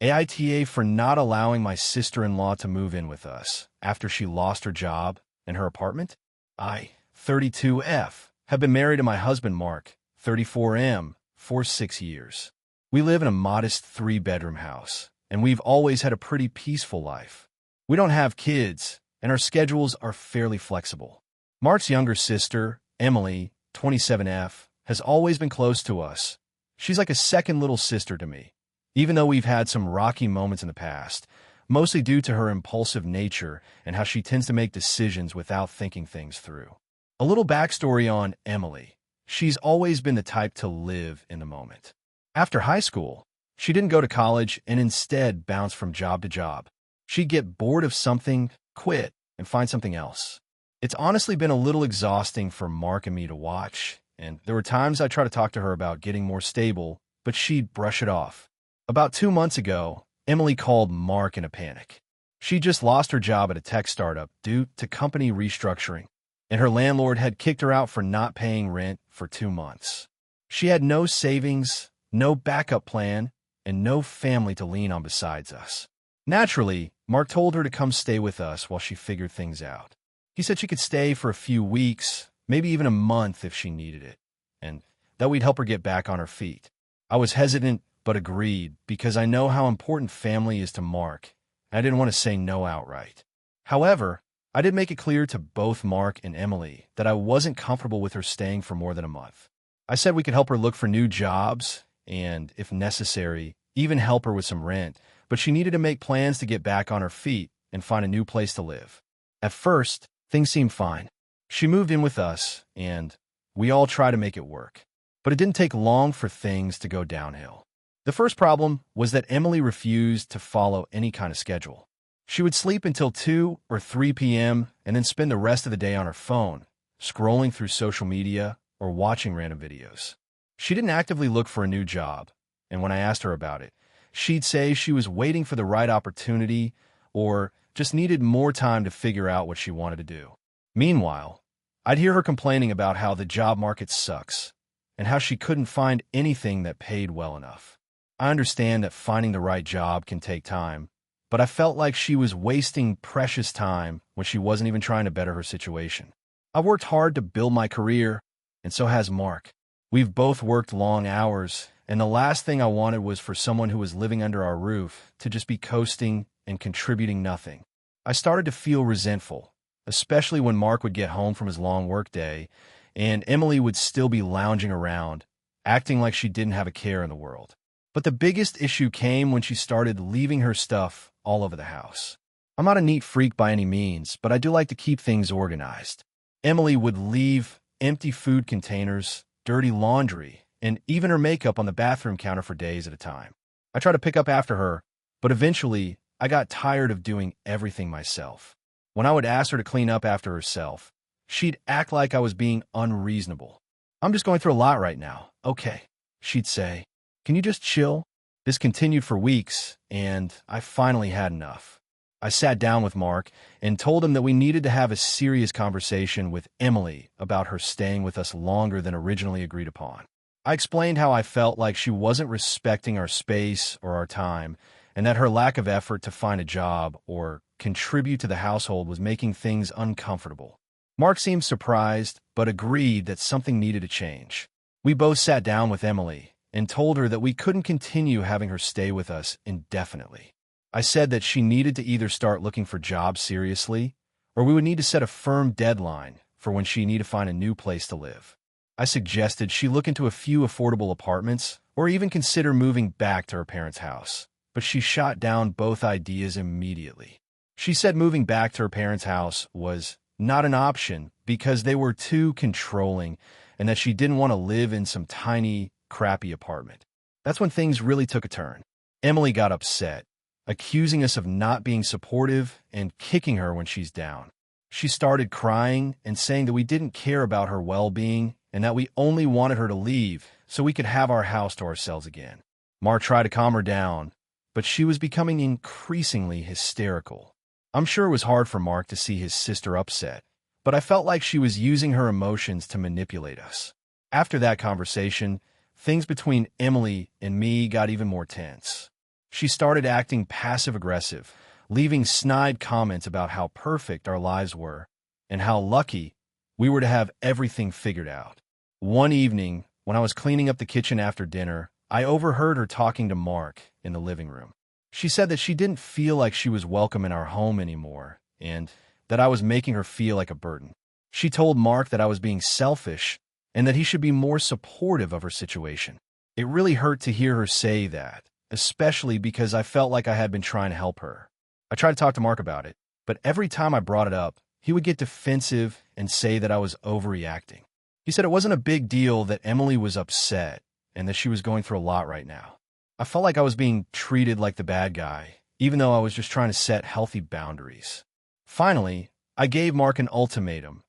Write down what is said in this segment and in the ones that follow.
AITA for not allowing my sister-in-law to move in with us after she lost her job and her apartment. I, 32F, have been married to my husband Mark, 34M, for 6 years. We live in a modest 3-bedroom house, and we've always had a pretty peaceful life. We don't have kids, and our schedules are fairly flexible. Mark's younger sister, Emily, 27F, has always been close to us. She's like a second little sister to me, even though we've had some rocky moments in the past, mostly due to her impulsive nature and how she tends to make decisions without thinking things through. A little backstory on Emily. She's always been the type to live in the moment. After high school, she didn't go to college and instead bounced from job to job. She'd get bored of something, quit, and find something else. It's honestly been a little exhausting for Mark and me to watch, and there were times I tried to talk to her about getting more stable, but she'd brush it off. About 2 months ago, Emily called Mark in a panic. She just lost her job at a tech startup due to company restructuring, and her landlord had kicked her out for not paying rent for 2 months. She had no savings, no backup plan, and no family to lean on besides us. Naturally, Mark told her to come stay with us while she figured things out. He said she could stay for a few weeks, maybe even a month if she needed it, and that we'd help her get back on her feet. I was hesitant but agreed because I know how important family is to Mark, and I didn't want to say no outright. However, I did make it clear to both Mark and Emily that I wasn't comfortable with her staying for more than a month. I said we could help her look for new jobs and, if necessary, even help her with some rent, but she needed to make plans to get back on her feet and find a new place to live. At first, things seemed fine. She moved in with us, and we all tried to make it work. But it didn't take long for things to go downhill. The first problem was that Emily refused to follow any kind of schedule. She would sleep until 2 or 3 p.m. and then spend the rest of the day on her phone, scrolling through social media or watching random videos. She didn't actively look for a new job, and when I asked her about it, she'd say she was waiting for the right opportunity or just needed more time to figure out what she wanted to do. Meanwhile, I'd hear her complaining about how the job market sucks and how she couldn't find anything that paid well enough. I understand that finding the right job can take time, but I felt like she was wasting precious time when she wasn't even trying to better her situation. I've worked hard to build my career, and so has Mark. We've both worked long hours, and the last thing I wanted was for someone who was living under our roof to just be coasting and contributing nothing. I started to feel resentful, especially when Mark would get home from his long workday, and Emily would still be lounging around, acting like she didn't have a care in the world. But the biggest issue came when she started leaving her stuff all over the house. I'm not a neat freak by any means, but I do like to keep things organized. Emily would leave empty food containers, dirty laundry, and even her makeup on the bathroom counter for days at a time. I tried to pick up after her, but eventually I got tired of doing everything myself. When I would ask her to clean up after herself, she'd act like I was being unreasonable. "I'm just going through a lot right now." "Okay," she'd say. "Can you just chill?" This continued for weeks, and I finally had enough. I sat down with Mark and told him that we needed to have a serious conversation with Emily about her staying with us longer than originally agreed upon. I explained how I felt like she wasn't respecting our space or our time, and that her lack of effort to find a job or contribute to the household was making things uncomfortable. Mark seemed surprised, but agreed that something needed to change. We both sat down with Emily and told her that we couldn't continue having her stay with us indefinitely. I said that she needed to either start looking for jobs seriously, or we would need to set a firm deadline for when she needed to find a new place to live. I suggested she look into a few affordable apartments or even consider moving back to her parents' house, but she shot down both ideas immediately. She said moving back to her parents' house was not an option because they were too controlling and that she didn't want to live in some tiny, crappy apartment. That's when things really took a turn. Emily got upset, accusing us of not being supportive and kicking her when she's down. She started crying and saying that we didn't care about her well-being and that we only wanted her to leave so we could have our house to ourselves again. Mark tried to calm her down, but she was becoming increasingly hysterical. I'm sure it was hard for Mark to see his sister upset, but I felt like she was using her emotions to manipulate us. After that conversation, things between Emily and me got even more tense. She started acting passive-aggressive, leaving snide comments about how perfect our lives were and how lucky we were to have everything figured out. One evening, when I was cleaning up the kitchen after dinner, I overheard her talking to Mark in the living room. She said that she didn't feel like she was welcome in our home anymore and that I was making her feel like a burden. She told Mark that I was being selfish and that he should be more supportive of her situation. It really hurt to hear her say that, especially because I felt like I had been trying to help her. I tried to talk to Mark about it, but every time I brought it up, he would get defensive and say that I was overreacting. He said it wasn't a big deal that Emily was upset and that she was going through a lot right now. I felt like I was being treated like the bad guy, even though I was just trying to set healthy boundaries. Finally, I gave Mark an ultimatum.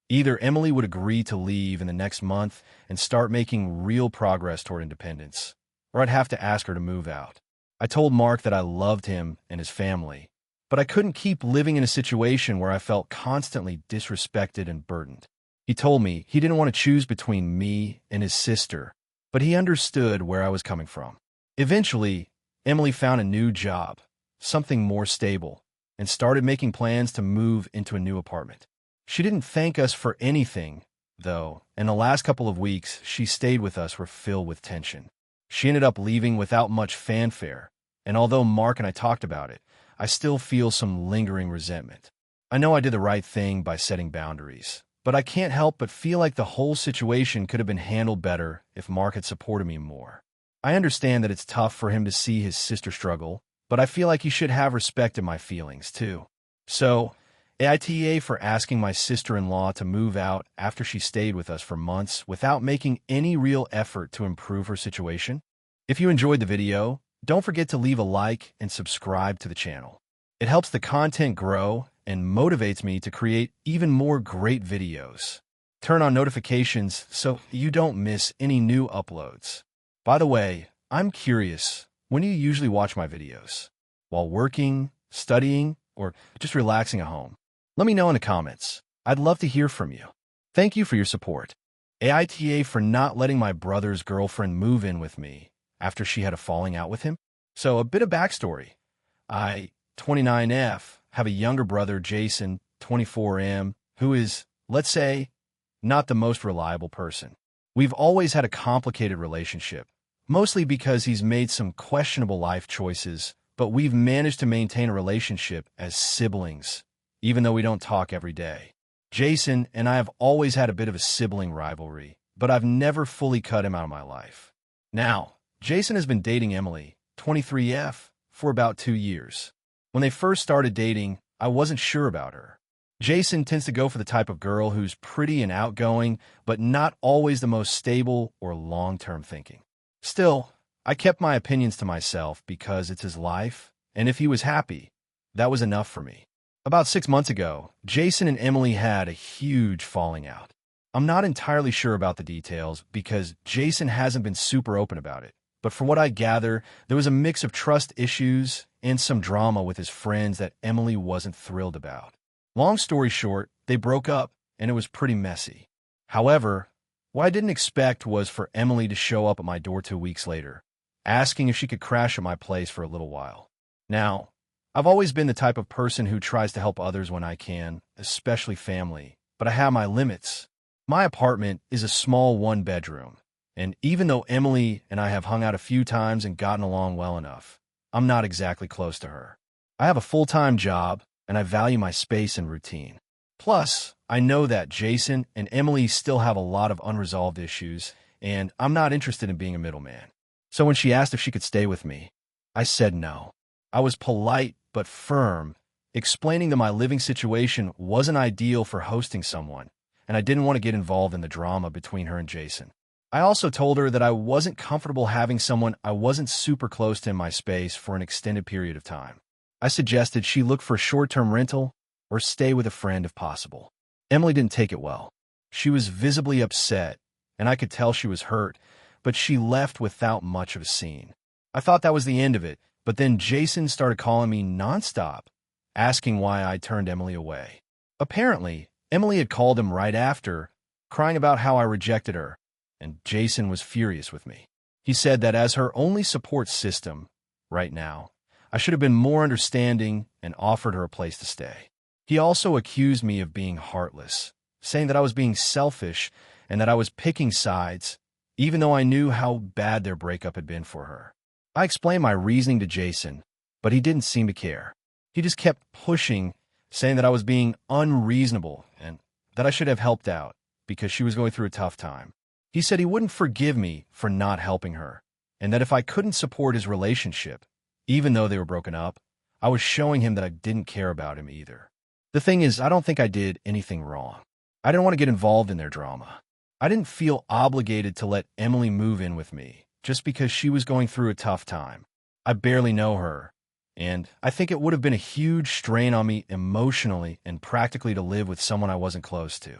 Either Emily would agree to leave in the next month and start making real progress toward independence, or I'd have to ask her to move out. I told Mark that I loved him and his family, but I couldn't keep living in a situation where I felt constantly disrespected and burdened. He told me he didn't want to choose between me and his sister, but he understood where I was coming from. Eventually, Emily found a new job, something more stable, and started making plans to move into a new apartment. She didn't thank us for anything, though, and the last couple of weeks she stayed with us were filled with tension. She ended up leaving without much fanfare, and although Mark and I talked about it, I still feel some lingering resentment. I know I did the right thing by setting boundaries, but I can't help but feel like the whole situation could have been handled better if Mark had supported me more. I understand that it's tough for him to see his sister struggle, but I feel like he should have respected my feelings, too. So, AITA for asking my sister-in-law to move out after she stayed with us for months without making any real effort to improve her situation. If you enjoyed the video, don't forget to leave a like and subscribe to the channel. It helps the content grow and motivates me to create even more great videos. Turn on notifications so you don't miss any new uploads. By the way, I'm curious, when do you usually watch my videos? While working, studying, or just relaxing at home? Let me know in the comments. I'd love to hear from you. Thank you for your support. AITA for not letting my brother's girlfriend move in with me after she had a falling out with him. So a bit of backstory. I, 29F, have a younger brother, Jason, 24M, who is, let's say, not the most reliable person. We've always had a complicated relationship, mostly because he's made some questionable life choices, but we've managed to maintain a relationship as siblings, even though we don't talk every day. Jason and I have always had a bit of a sibling rivalry, but I've never fully cut him out of my life. Now, Jason has been dating Emily, 23F, for about 2 years. When they first started dating, I wasn't sure about her. Jason tends to go for the type of girl who's pretty and outgoing, but not always the most stable or long-term thinking. Still, I kept my opinions to myself because it's his life, and if he was happy, that was enough for me. About 6 months ago, Jason and Emily had a huge falling out. I'm not entirely sure about the details because Jason hasn't been super open about it, but from what I gather, there was a mix of trust issues and some drama with his friends that Emily wasn't thrilled about. Long story short, they broke up, and it was pretty messy. However, what I didn't expect was for Emily to show up at my door 2 weeks later, asking if she could crash at my place for a little while. Now, I've always been the type of person who tries to help others when I can, especially family, but I have my limits. My apartment is a small one-bedroom, and even though Emily and I have hung out a few times and gotten along well enough, I'm not exactly close to her. I have a full-time job, and I value my space and routine. Plus, I know that Jason and Emily still have a lot of unresolved issues, and I'm not interested in being a middleman. So when she asked if she could stay with me, I said no. I was polite but firm, explaining that my living situation wasn't ideal for hosting someone, and I didn't want to get involved in the drama between her and Jason. I also told her that I wasn't comfortable having someone I wasn't super close to in my space for an extended period of time. I suggested she look for a short-term rental or stay with a friend if possible. Emily didn't take it well. She was visibly upset, and I could tell she was hurt, but she left without much of a scene. I thought that was the end of it, but then Jason started calling me nonstop, asking why I turned Emily away. Apparently, Emily had called him right after, crying about how I rejected her, and Jason was furious with me. He said that as her only support system, right now. I should have been more understanding and offered her a place to stay. He also accused me of being heartless, saying that I was being selfish and that I was picking sides, even though I knew how bad their breakup had been for her. I explained my reasoning to Jason, but he didn't seem to care. He just kept pushing, saying that I was being unreasonable and that I should have helped out because she was going through a tough time. He said he wouldn't forgive me for not helping her, and that if I couldn't support his relationship, even though they were broken up, I was showing him that I didn't care about him either. The thing is, I don't think I did anything wrong. I didn't want to get involved in their drama. I didn't feel obligated to let Emily move in with me just because she was going through a tough time. I barely know her, and I think it would have been a huge strain on me emotionally and practically to live with someone I wasn't close to.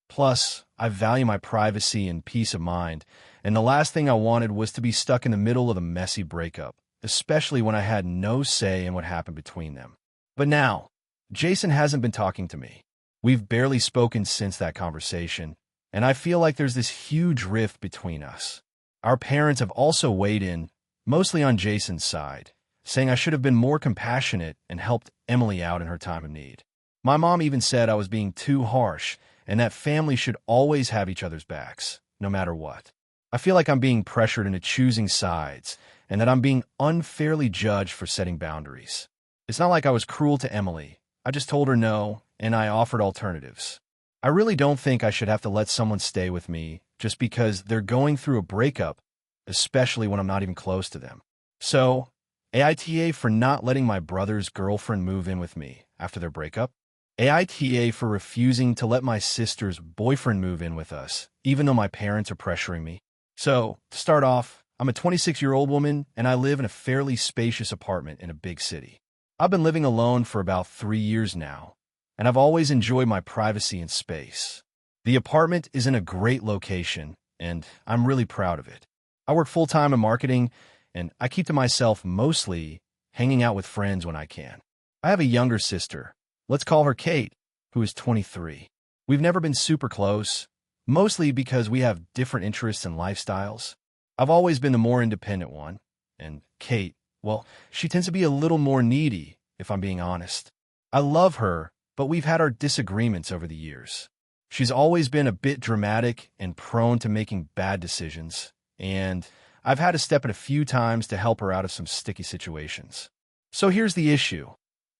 Plus, I value my privacy and peace of mind, and the last thing I wanted was to be stuck in the middle of a messy breakup, especially when I had no say in what happened between them. But now, Jason hasn't been talking to me. We've barely spoken since that conversation, and I feel like there's this huge rift between us. Our parents have also weighed in, mostly on Jason's side, saying I should have been more compassionate and helped Emily out in her time of need. My mom even said I was being too harsh and that families should always have each other's backs, no matter what. I feel like I'm being pressured into choosing sides and that I'm being unfairly judged for setting boundaries. It's not like I was cruel to Emily. I just told her no, and I offered alternatives. I really don't think I should have to let someone stay with me just because they're going through a breakup, especially when I'm not even close to them. So, AITA for not letting my brother's girlfriend move in with me after their breakup. AITA for refusing to let my sister's boyfriend move in with us, even though my parents are pressuring me. So, to start off, I'm a 26-year-old woman, and I live in a fairly spacious apartment in a big city. I've been living alone for about 3 years now, and I've always enjoyed my privacy and space. The apartment is in a great location, and I'm really proud of it. I work full-time in marketing, and I keep to myself mostly hanging out with friends when I can. I have a younger sister. Let's call her Kate, who is 23. We've never been super close, mostly because we have different interests and lifestyles. I've always been the more independent one, and Kate, well, she tends to be a little more needy, if I'm being honest. I love her, but we've had our disagreements over the years. She's always been a bit dramatic and prone to making bad decisions, and I've had to step in a few times to help her out of some sticky situations. So here's the issue.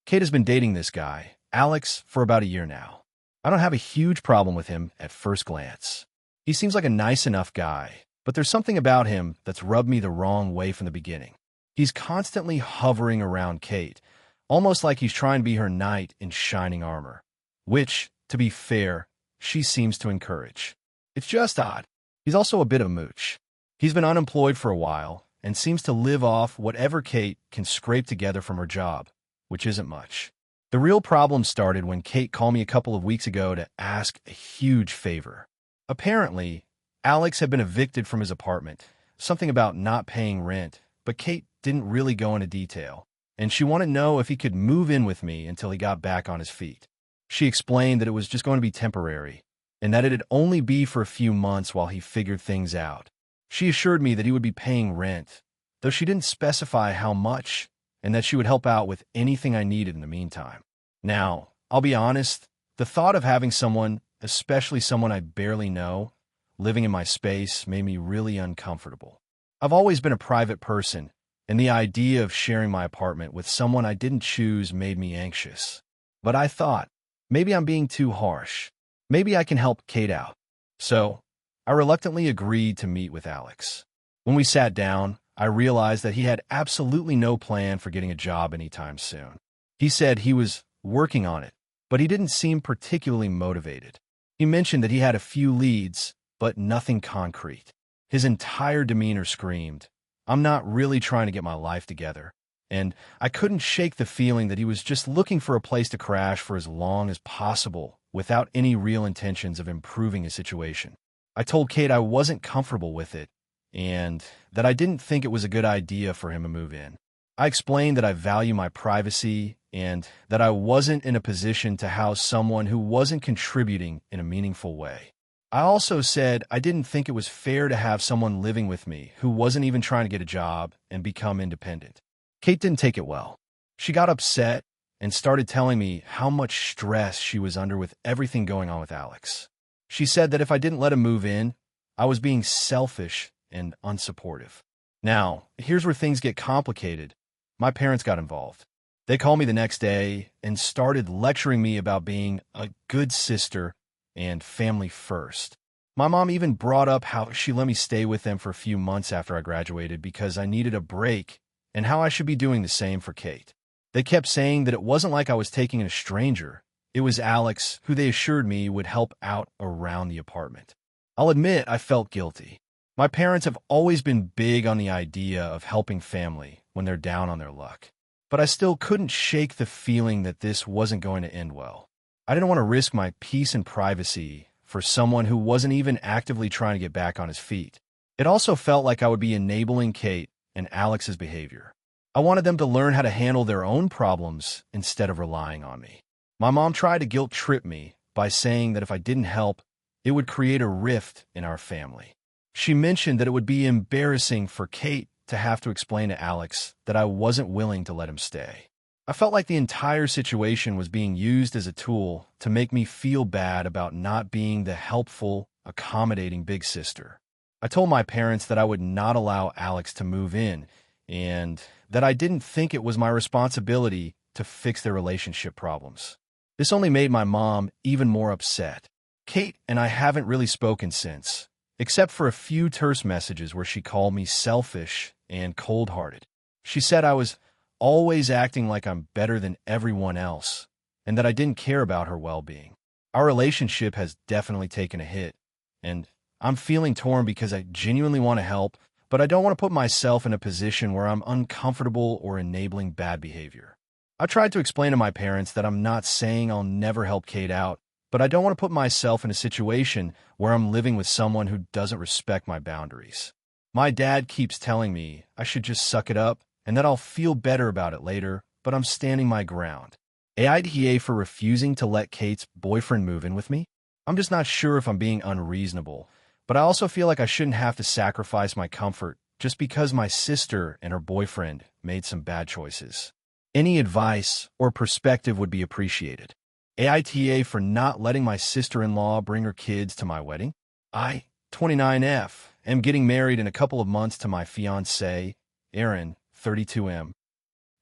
Kate has been dating this guy, Alex, for about a year now. I don't have a huge problem with him at first glance. He seems like a nice enough guy, but there's something about him that's rubbed me the wrong way from the beginning. He's constantly hovering around Kate, almost like he's trying to be her knight in shining armor, which, to be fair, she seems to encourage. It's just odd. He's also a bit of a mooch. He's been unemployed for a while and seems to live off whatever Kate can scrape together from her job, which isn't much. The real problem started when Kate called me a couple of weeks ago to ask a huge favor. Apparently, Alex had been evicted from his apartment, something about not paying rent, but Kate didn't really go into detail, and she wanted to know if he could move in with me until he got back on his feet. She explained that it was just going to be temporary, and that it'd only be for a few months while he figured things out. She assured me that he would be paying rent, though she didn't specify how much, and that she would help out with anything I needed in the meantime. Now, I'll be honest, the thought of having someone, especially someone I barely know, living in my space made me really uncomfortable. I've always been a private person, and the idea of sharing my apartment with someone I didn't choose made me anxious. But I thought, maybe I'm being too harsh. Maybe I can help Kate out. So, I reluctantly agreed to meet with Alex. When we sat down, I realized that he had absolutely no plan for getting a job anytime soon. He said he was working on it, but he didn't seem particularly motivated. He mentioned that he had a few leads, but nothing concrete. His entire demeanor screamed, I'm not really trying to get my life together. And I couldn't shake the feeling that he was just looking for a place to crash for as long as possible without any real intentions of improving his situation. I told Kate I wasn't comfortable with it and that I didn't think it was a good idea for him to move in. I explained that I value my privacy and that I wasn't in a position to house someone who wasn't contributing in a meaningful way. I also said I didn't think it was fair to have someone living with me who wasn't even trying to get a job and become independent. Kate didn't take it well. She got upset and started telling me how much stress she was under with everything going on with Alex. She said that if I didn't let him move in, I was being selfish and unsupportive. Now, here's where things get complicated. My parents got involved. They called me the next day and started lecturing me about being a good sister and family first. My mom even brought up how she let me stay with them for a few months after I graduated because I needed a break and how I should be doing the same for Kate. They kept saying that it wasn't like I was taking in a stranger. It was Alex, who they assured me would help out around the apartment. I'll admit I felt guilty. My parents have always been big on the idea of helping family when they're down on their luck. But I still couldn't shake the feeling that this wasn't going to end well. I didn't want to risk my peace and privacy for someone who wasn't even actively trying to get back on his feet. It also felt like I would be enabling Kate and Alex's behavior. I wanted them to learn how to handle their own problems instead of relying on me. My mom tried to guilt-trip me by saying that if I didn't help, it would create a rift in our family. She mentioned that it would be embarrassing for Kate to have to explain to Alex that I wasn't willing to let him stay. I felt like the entire situation was being used as a tool to make me feel bad about not being the helpful, accommodating big sister. I told my parents that I would not allow Alex to move in and that I didn't think it was my responsibility to fix their relationship problems. This only made my mom even more upset. Kate and I haven't really spoken since, except for a few terse messages where she called me selfish and cold-hearted. She said I was always acting like I'm better than everyone else, and that I didn't care about her well-being. Our relationship has definitely taken a hit, and I'm feeling torn because I genuinely want to help, but I don't want to put myself in a position where I'm uncomfortable or enabling bad behavior. I tried to explain to my parents that I'm not saying I'll never help Kate out, but I don't want to put myself in a situation where I'm living with someone who doesn't respect my boundaries. My dad keeps telling me I should just suck it up and that I'll feel better about it later, but I'm standing my ground. AITA for refusing to let Kate's boyfriend move in with me? I'm just not sure if I'm being unreasonable, but I also feel like I shouldn't have to sacrifice my comfort just because my sister and her boyfriend made some bad choices. Any advice or perspective would be appreciated. AITA for not letting my sister-in-law bring her kids to my wedding? I, 29F, am getting married in a couple of months to my fiancé, Erin, 32M.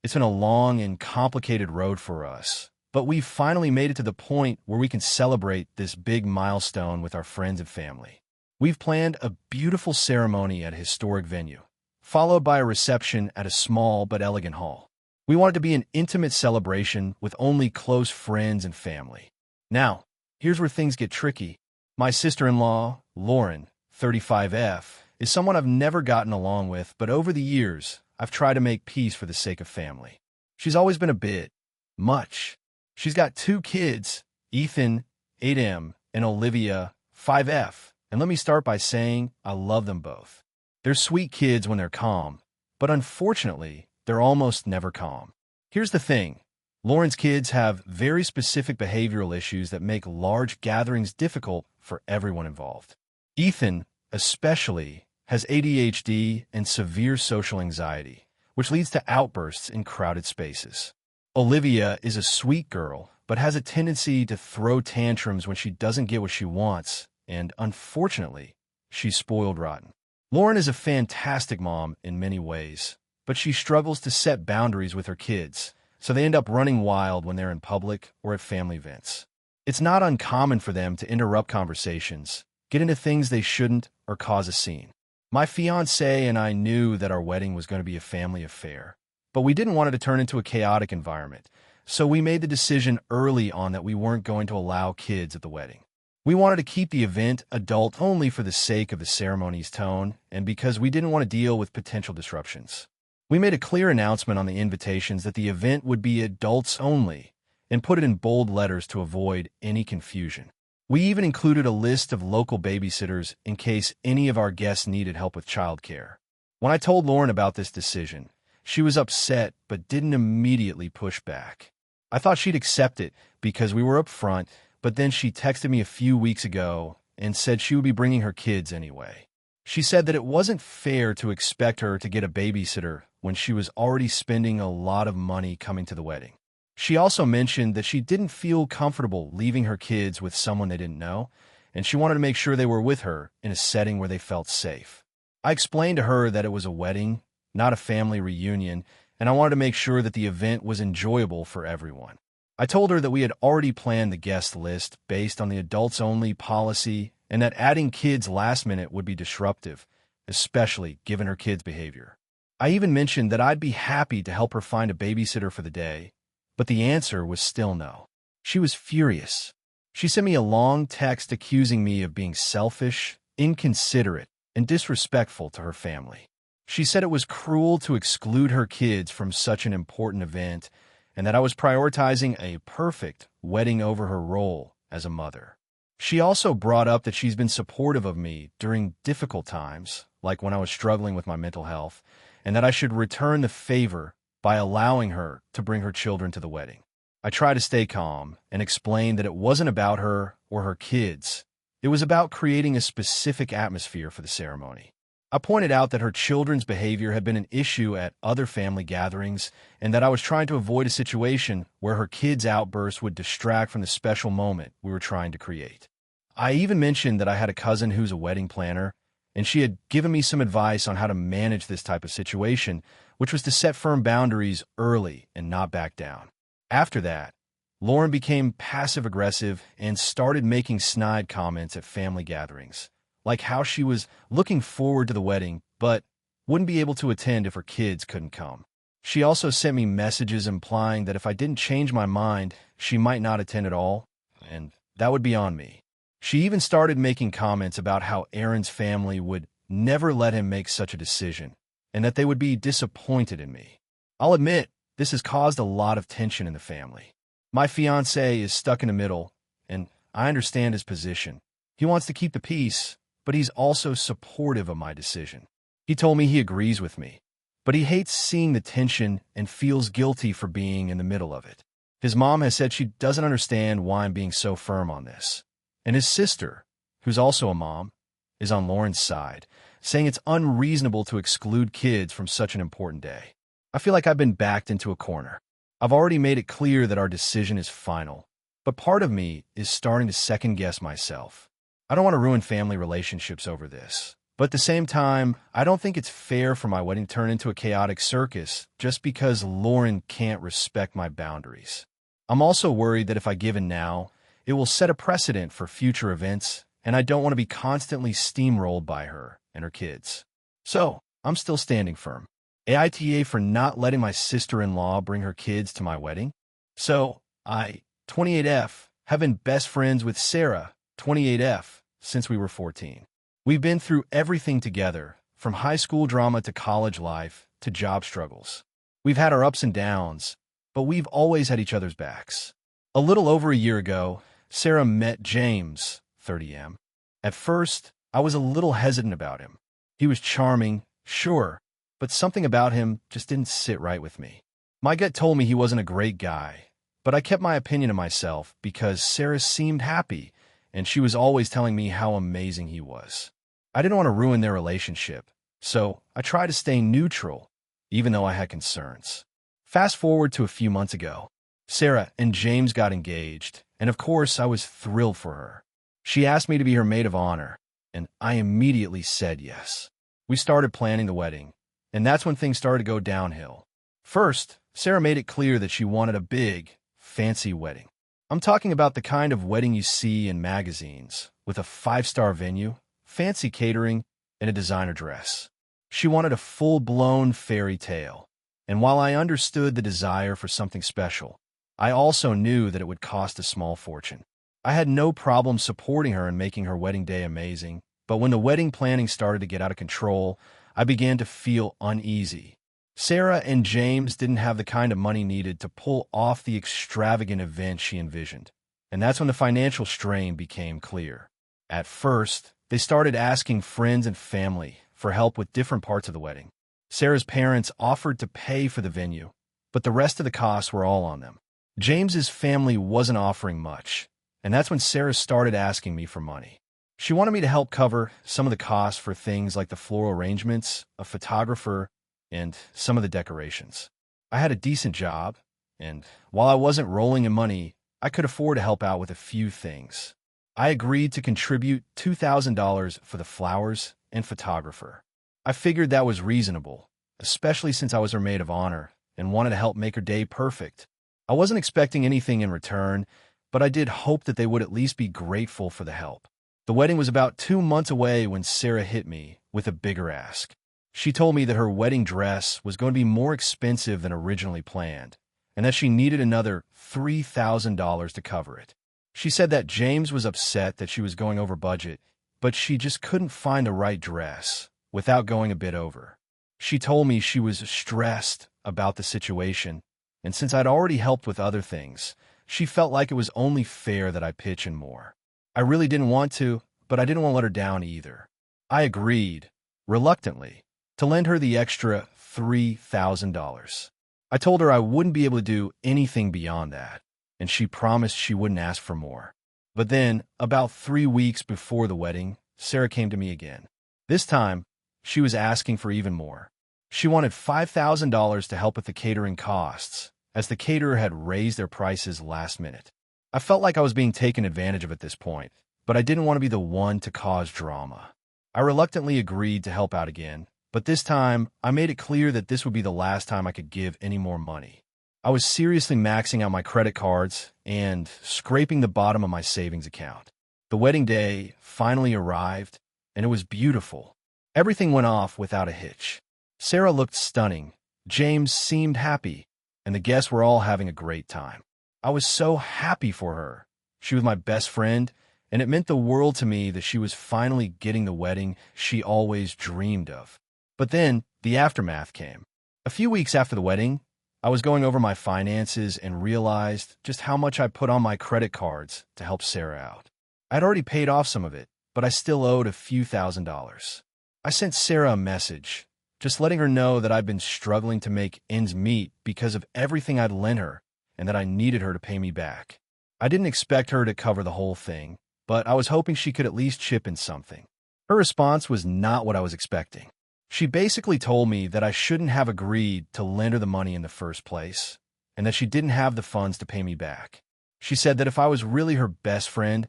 It's been a long and complicated road for us, but we've finally made it to the point where we can celebrate this big milestone with our friends and family. We've planned a beautiful ceremony at a historic venue, followed by a reception at a small but elegant hall. We want it to be an intimate celebration with only close friends and family. Now, here's where things get tricky. My sister-in-law, Lauren, 35F, is someone I've never gotten along with, but over the years, I've tried to make peace for the sake of family. She's always been a bit much. She's got 2 kids, Ethan, 8M, and Olivia, 5F. And let me start by saying I love them both. They're sweet kids when they're calm, but unfortunately, they're almost never calm. Here's the thing. Lauren's kids have very specific behavioral issues that make large gatherings difficult for everyone involved. Ethan, especially, has ADHD and severe social anxiety, which leads to outbursts in crowded spaces. Olivia is a sweet girl, but has a tendency to throw tantrums when she doesn't get what she wants, and unfortunately, she's spoiled rotten. Lauren is a fantastic mom in many ways, but she struggles to set boundaries with her kids, so they end up running wild when they're in public or at family events. It's not uncommon for them to interrupt conversations, get into things they shouldn't, or cause a scene. My fiancé and I knew that our wedding was going to be a family affair, but we didn't want it to turn into a chaotic environment, so we made the decision early on that we weren't going to allow kids at the wedding. We wanted to keep the event adult only for the sake of the ceremony's tone and because we didn't want to deal with potential disruptions. We made a clear announcement on the invitations that the event would be adults only and put it in bold letters to avoid any confusion. We even included a list of local babysitters in case any of our guests needed help with childcare. When I told Lauren about this decision, she was upset but didn't immediately push back. I thought she'd accept it because we were upfront, but then she texted me a few weeks ago and said she would be bringing her kids anyway. She said that it wasn't fair to expect her to get a babysitter when she was already spending a lot of money coming to the wedding. She also mentioned that she didn't feel comfortable leaving her kids with someone they didn't know, and she wanted to make sure they were with her in a setting where they felt safe. I explained to her that it was a wedding, not a family reunion, and I wanted to make sure that the event was enjoyable for everyone. I told her that we had already planned the guest list based on the adults-only policy and that adding kids last minute would be disruptive, especially given her kids' behavior. I even mentioned that I'd be happy to help her find a babysitter for the day, but the answer was still no. She was furious. She sent me a long text accusing me of being selfish, inconsiderate, and disrespectful to her family. She said it was cruel to exclude her kids from such an important event and that I was prioritizing a perfect wedding over her role as a mother. She also brought up that she's been supportive of me during difficult times, like when I was struggling with my mental health, and that I should return the favor by allowing her to bring her children to the wedding. I tried to stay calm and explain that it wasn't about her or her kids. It was about creating a specific atmosphere for the ceremony. I pointed out that her children's behavior had been an issue at other family gatherings and that I was trying to avoid a situation where her kids' outbursts would distract from the special moment we were trying to create. I even mentioned that I had a cousin who's a wedding planner, and she had given me some advice on how to manage this type of situation, which was to set firm boundaries early and not back down. After that, Lauren became passive-aggressive and started making snide comments at family gatherings, like how she was looking forward to the wedding but wouldn't be able to attend if her kids couldn't come. She also sent me messages implying that if I didn't change my mind, she might not attend at all, and that would be on me. She even started making comments about how Aaron's family would never let him make such a decision, and that they would be disappointed in me. I'll admit, this has caused a lot of tension in the family. My fiancé is stuck in the middle, and I understand his position. He wants to keep the peace, but he's also supportive of my decision. He told me he agrees with me, but he hates seeing the tension and feels guilty for being in the middle of it. His mom has said she doesn't understand why I'm being so firm on this. And his sister, who's also a mom, is on Lauren's side, saying it's unreasonable to exclude kids from such an important day. I feel like I've been backed into a corner. I've already made it clear that our decision is final, but part of me is starting to second-guess myself. I don't want to ruin family relationships over this, but at the same time, I don't think it's fair for my wedding to turn into a chaotic circus just because Lauren can't respect my boundaries. I'm also worried that if I give in now, it will set a precedent for future events, and I don't want to be constantly steamrolled by her and her kids. So, I'm still standing firm. AITA for not letting my sister-in-law bring her kids to my wedding. So, I, 28F, have been best friends with Sarah, 28F, since we were 14. We've been through everything together, from high school drama to college life to job struggles. We've had our ups and downs, but we've always had each other's backs. A little over a year ago, Sarah met James, 30M. At first, I was a little hesitant about him. He was charming, sure, but something about him just didn't sit right with me. My gut told me he wasn't a great guy, but I kept my opinion to myself because Sarah seemed happy, and she was always telling me how amazing he was. I didn't want to ruin their relationship, so I tried to stay neutral, even though I had concerns. Fast forward to a few months ago. Sarah and James got engaged, and of course I was thrilled for her. She asked me to be her maid of honor, and I immediately said yes. We started planning the wedding, and that's when things started to go downhill. First, Sarah made it clear that she wanted a big, fancy wedding. I'm talking about the kind of wedding you see in magazines, with a 5-star venue, fancy catering, and a designer dress. She wanted a full-blown fairy tale, and while I understood the desire for something special, I also knew that it would cost a small fortune. I had no problem supporting her and making her wedding day amazing, but when the wedding planning started to get out of control, I began to feel uneasy. Sarah and James didn't have the kind of money needed to pull off the extravagant event she envisioned, and that's when the financial strain became clear. At first, they started asking friends and family for help with different parts of the wedding. Sarah's parents offered to pay for the venue, but the rest of the costs were all on them. James's family wasn't offering much, and that's when Sarah started asking me for money. She wanted me to help cover some of the costs for things like the floral arrangements, a photographer, and some of the decorations. I had a decent job, and while I wasn't rolling in money, I could afford to help out with a few things. I agreed to contribute $2,000 for the flowers and photographer. I figured that was reasonable, especially since I was her maid of honor and wanted to help make her day perfect. I wasn't expecting anything in return, but I did hope that they would at least be grateful for the help. The wedding was about 2 months away when Sarah hit me with a bigger ask. She told me that her wedding dress was going to be more expensive than originally planned, and that she needed another $3,000 to cover it. She said that James was upset that she was going over budget, but she just couldn't find the right dress without going a bit over. She told me she was stressed about the situation, and since I'd already helped with other things, she felt like it was only fair that I pitch in more. I really didn't want to, but I didn't want to let her down either. I agreed, reluctantly, to lend her the extra $3,000. I told her I wouldn't be able to do anything beyond that, and she promised she wouldn't ask for more. But then, about 3 weeks before the wedding, Sarah came to me again. This time, she was asking for even more. She wanted $5,000 to help with the catering costs, as the caterer had raised their prices last minute. I felt like I was being taken advantage of at this point, but I didn't want to be the one to cause drama. I reluctantly agreed to help out again, but this time, I made it clear that this would be the last time I could give any more money. I was seriously maxing out my credit cards and scraping the bottom of my savings account. The wedding day finally arrived, and it was beautiful. Everything went off without a hitch. Sarah looked stunning, James seemed happy, and the guests were all having a great time. I was so happy for her. She was my best friend, and it meant the world to me that she was finally getting the wedding she always dreamed of. But then, the aftermath came. A few weeks after the wedding, I was going over my finances and realized just how much I put on my credit cards to help Sarah out. I'd already paid off some of it, but I still owed a few $1,000s. I sent Sarah a message, just letting her know that I'd been struggling to make ends meet because of everything I'd lent her and that I needed her to pay me back. I didn't expect her to cover the whole thing, but I was hoping she could at least chip in something. Her response was not what I was expecting. She basically told me that I shouldn't have agreed to lend her the money in the first place, and that she didn't have the funds to pay me back. She said that if I was really her best friend,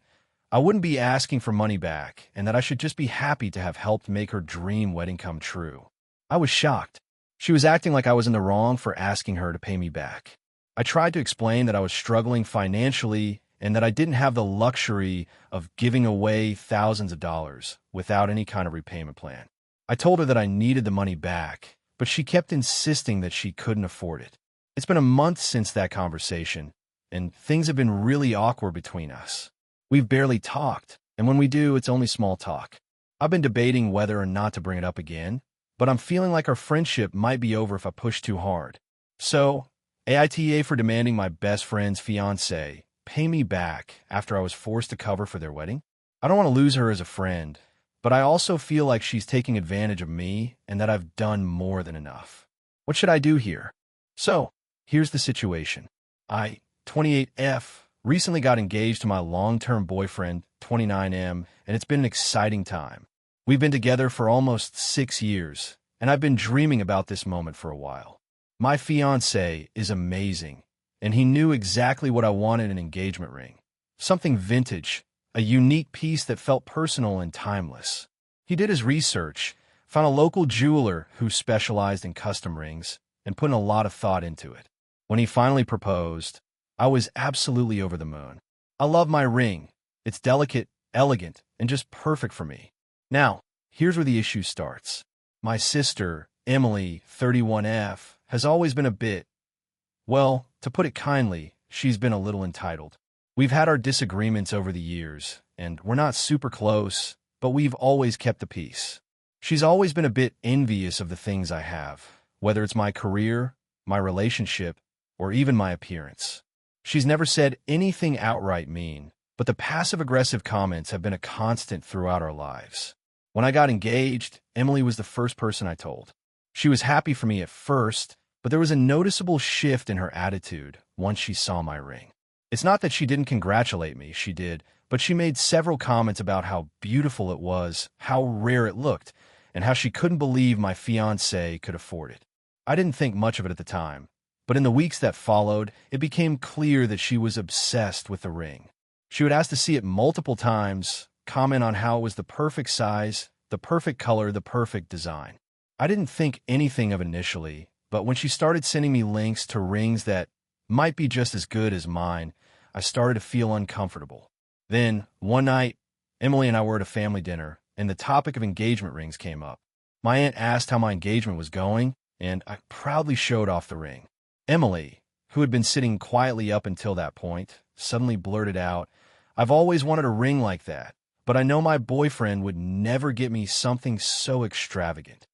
I wouldn't be asking for money back, and that I should just be happy to have helped make her dream wedding come true. I was shocked. She was acting like I was in the wrong for asking her to pay me back. I tried to explain that I was struggling financially and that I didn't have the luxury of giving away thousands of dollars without any kind of repayment plan. I told her that I needed the money back, but she kept insisting that she couldn't afford it. It's been a month since that conversation, and things have been really awkward between us. We've barely talked, and when we do, it's only small talk. I've been debating whether or not to bring it up again, but I'm feeling like our friendship might be over if I push too hard. So, AITA for demanding my best friend's fiancé pay me back after I was forced to cover for their wedding? I don't want to lose her as a friend, but I also feel like she's taking advantage of me and that I've done more than enough. What should I do here? So, here's the situation. I, 28F, recently got engaged to my long-term boyfriend, 29M, and it's been an exciting time. We've been together for almost 6 years, and I've been dreaming about this moment for a while. My fiancé is amazing, and he knew exactly what I wanted in an engagement ring. Something vintage, a unique piece that felt personal and timeless. He did his research, found a local jeweler who specialized in custom rings, and put in a lot of thought into it. When he finally proposed, I was absolutely over the moon. I love my ring. It's delicate, elegant, and just perfect for me. Now, here's where the issue starts. My sister, Emily, 31F, has always been a bit, well, to put it kindly, she's been a little entitled. We've had our disagreements over the years, and we're not super close, but we've always kept the peace. She's always been a bit envious of the things I have, whether it's my career, my relationship, or even my appearance. She's never said anything outright mean, but the passive-aggressive comments have been a constant throughout our lives. When I got engaged, Emily was the first person I told. She was happy for me at first, but there was a noticeable shift in her attitude once she saw my ring. It's not that she didn't congratulate me, she did, but she made several comments about how beautiful it was, how rare it looked, and how she couldn't believe my fiancé could afford it. I didn't think much of it at the time, but in the weeks that followed, it became clear that she was obsessed with the ring. She would ask to see it multiple times, comment on how it was the perfect size, the perfect color, the perfect design. I didn't think anything of it initially, but when she started sending me links to rings that might be just as good as mine, I started to feel uncomfortable. Then, one night, Emily and I were at a family dinner, and the topic of engagement rings came up. My aunt asked how my engagement was going, and I proudly showed off the ring. Emily, who had been sitting quietly up until that point, suddenly blurted out, "I've always wanted a ring like that, but I know my boyfriend would never get me something so extravagant."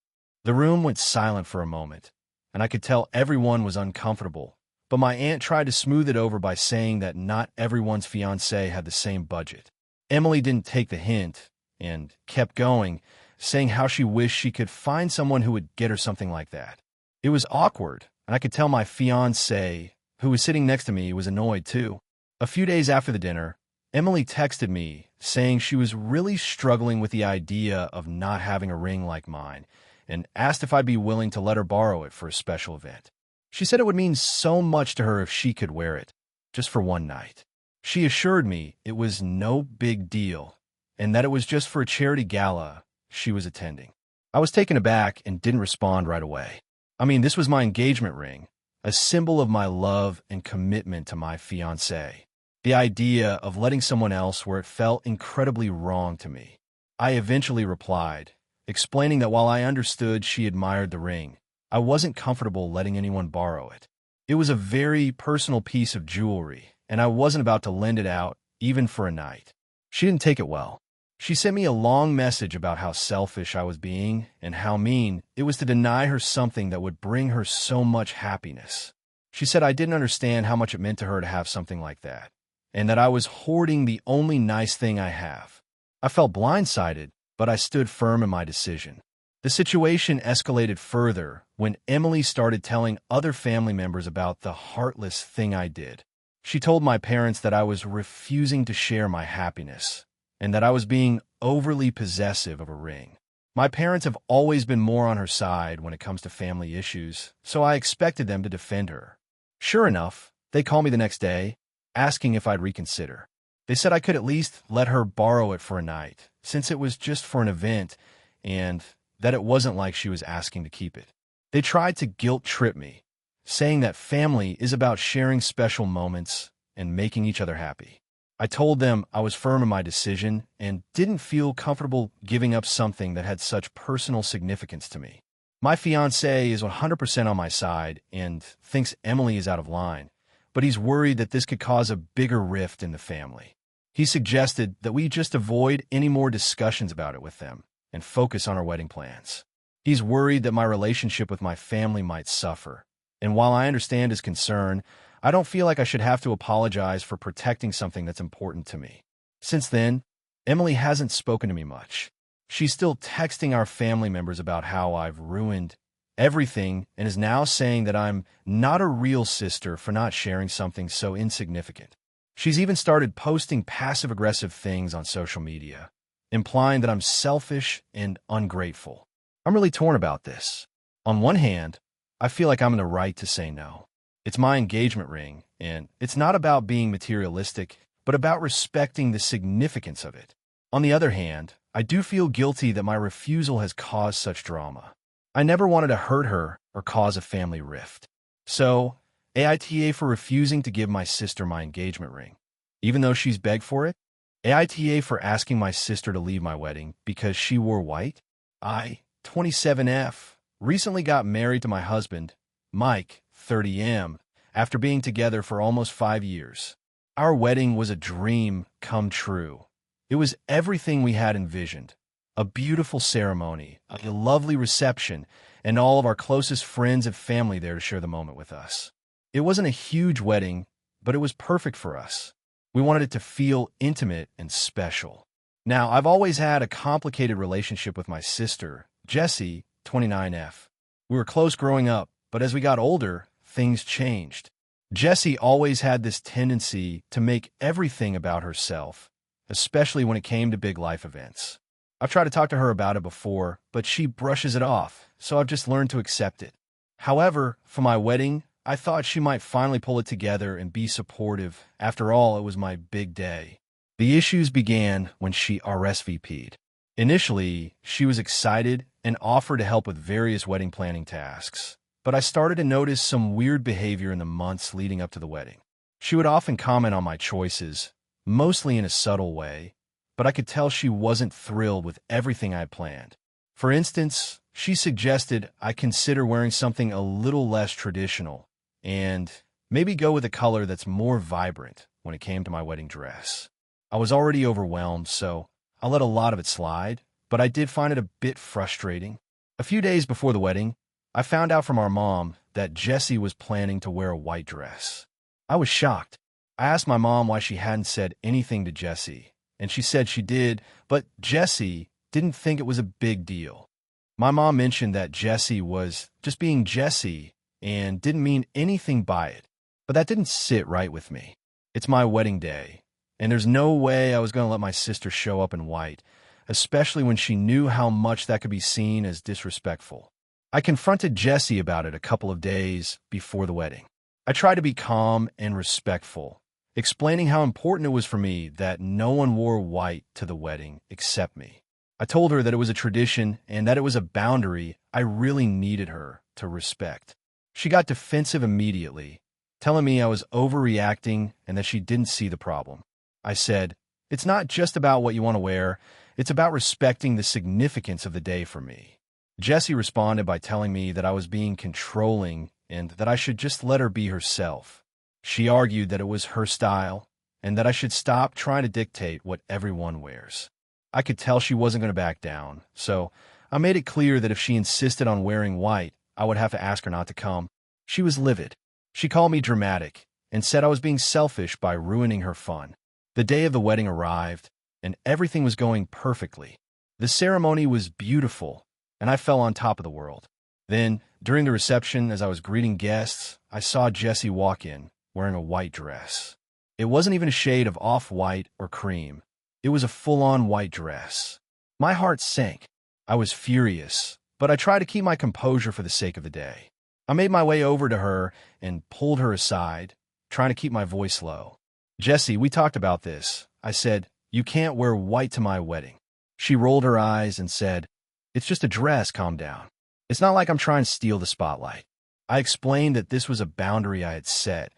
The room went silent for a moment, and I could tell everyone was uncomfortable, but my aunt tried to smooth it over by saying that not everyone's fiancé had the same budget. Emily didn't take the hint and kept going, saying how she wished she could find someone who would get her something like that. It was awkward, and I could tell my fiancé, who was sitting next to me, was annoyed too. A few days after the dinner, Emily texted me saying she was really struggling with the idea of not having a ring like mine and asked if I'd be willing to let her borrow it for a special event. She said it would mean so much to her if she could wear it, just for one night. She assured me it was no big deal and that it was just for a charity gala she was attending. I was taken aback and didn't respond right away. I mean, this was my engagement ring, a symbol of my love and commitment to my fiancé. The idea of letting someone else where it felt incredibly wrong to me. I eventually replied, explaining that while I understood she admired the ring, I wasn't comfortable letting anyone borrow it. It was a very personal piece of jewelry, and I wasn't about to lend it out, even for a night. She didn't take it well. She sent me a long message about how selfish I was being and how mean it was to deny her something that would bring her so much happiness. She said I didn't understand how much it meant to her to have something like that, and that I was hoarding the only nice thing I have. I felt blindsided, but I stood firm in my decision. The situation escalated further when Emily started telling other family members about the heartless thing I did. She told my parents that I was refusing to share my happiness and that I was being overly possessive of a ring. My parents have always been more on her side when it comes to family issues, so I expected them to defend her. Sure enough, they called me the next day, asking if I'd reconsider. They said I could at least let her borrow it for a night, since it was just for an event, and that it wasn't like she was asking to keep it. They tried to guilt-trip me, saying that family is about sharing special moments and making each other happy. I told them I was firm in my decision and didn't feel comfortable giving up something that had such personal significance to me. My fiancé is 100% on my side and thinks Emily is out of line, but he's worried that this could cause a bigger rift in the family. He suggested that we just avoid any more discussions about it with them and focus on our wedding plans. He's worried that my relationship with my family might suffer, and while I understand his concern, I don't feel like I should have to apologize for protecting something that's important to me. Since then, Emily hasn't spoken to me much. She's still texting our family members about how I've ruined everything and is now saying that I'm not a real sister for not sharing something so insignificant. She's even started posting passive-aggressive things on social media, implying that I'm selfish and ungrateful. I'm really torn about this. On one hand, I feel like I'm in the right to say no. It's my engagement ring, and it's not about being materialistic, but about respecting the significance of it. On the other hand, I do feel guilty that my refusal has caused such drama. I never wanted to hurt her or cause a family rift. So, AITA for refusing to give my sister my engagement ring, even though she's begged for it. AITA for asking my sister to leave my wedding because she wore white. I, 27F, recently got married to my husband, Mike, 30M, after being together for almost 5 years. Our wedding was a dream come true. It was everything we had envisioned. A beautiful ceremony, a lovely reception, and all of our closest friends and family there to share the moment with us. It wasn't a huge wedding, but it was perfect for us. We wanted it to feel intimate and special. Now, I've always had a complicated relationship with my sister, Jessie, 29F. We were close growing up, but as we got older, things changed. Jessie always had this tendency to make everything about herself, especially when it came to big life events. I've tried to talk to her about it before, but she brushes it off, so I've just learned to accept it. However, for my wedding, I thought she might finally pull it together and be supportive. After all, it was my big day. The issues began when she RSVP'd. Initially, she was excited and offered to help with various wedding planning tasks, but I started to notice some weird behavior in the months leading up to the wedding. She would often comment on my choices, mostly in a subtle way, but I could tell she wasn't thrilled with everything I had planned. For instance, she suggested I consider wearing something a little less traditional and maybe go with a color that's more vibrant when it came to my wedding dress. I was already overwhelmed, so I let a lot of it slide, but I did find it a bit frustrating. A few days before the wedding, I found out from our mom that Jessie was planning to wear a white dress. I was shocked. I asked my mom why she hadn't said anything to Jessie, and she said she did, but Jessie didn't think it was a big deal. My mom mentioned that Jessie was just being Jessie and didn't mean anything by it, but that didn't sit right with me. It's my wedding day, and there's no way I was going to let my sister show up in white, especially when she knew how much that could be seen as disrespectful. I confronted Jessie about it a couple of days before the wedding. I tried to be calm and respectful, explaining how important it was for me that no one wore white to the wedding except me. I told her that it was a tradition and that it was a boundary I really needed her to respect. She got defensive immediately, telling me I was overreacting and that she didn't see the problem. I said, "It's not just about what you want to wear, it's about respecting the significance of the day for me." Jessie responded by telling me that I was being controlling and that I should just let her be herself. She argued that it was her style and that I should stop trying to dictate what everyone wears. I could tell she wasn't going to back down, so I made it clear that if she insisted on wearing white, I would have to ask her not to come. She was livid. She called me dramatic and said I was being selfish by ruining her fun. The day of the wedding arrived, and everything was going perfectly. The ceremony was beautiful, and I felt on top of the world. Then, during the reception, as I was greeting guests, I saw Jessie walk in, wearing a white dress. It wasn't even a shade of off-white or cream. It was a full-on white dress. My heart sank. I was furious, but I tried to keep my composure for the sake of the day. I made my way over to her and pulled her aside, trying to keep my voice low. "Jessie, we talked about this." I said, "You can't wear white to my wedding." She rolled her eyes and said, "It's just a dress, calm down. It's not like I'm trying to steal the spotlight." I explained that this was a boundary I had set,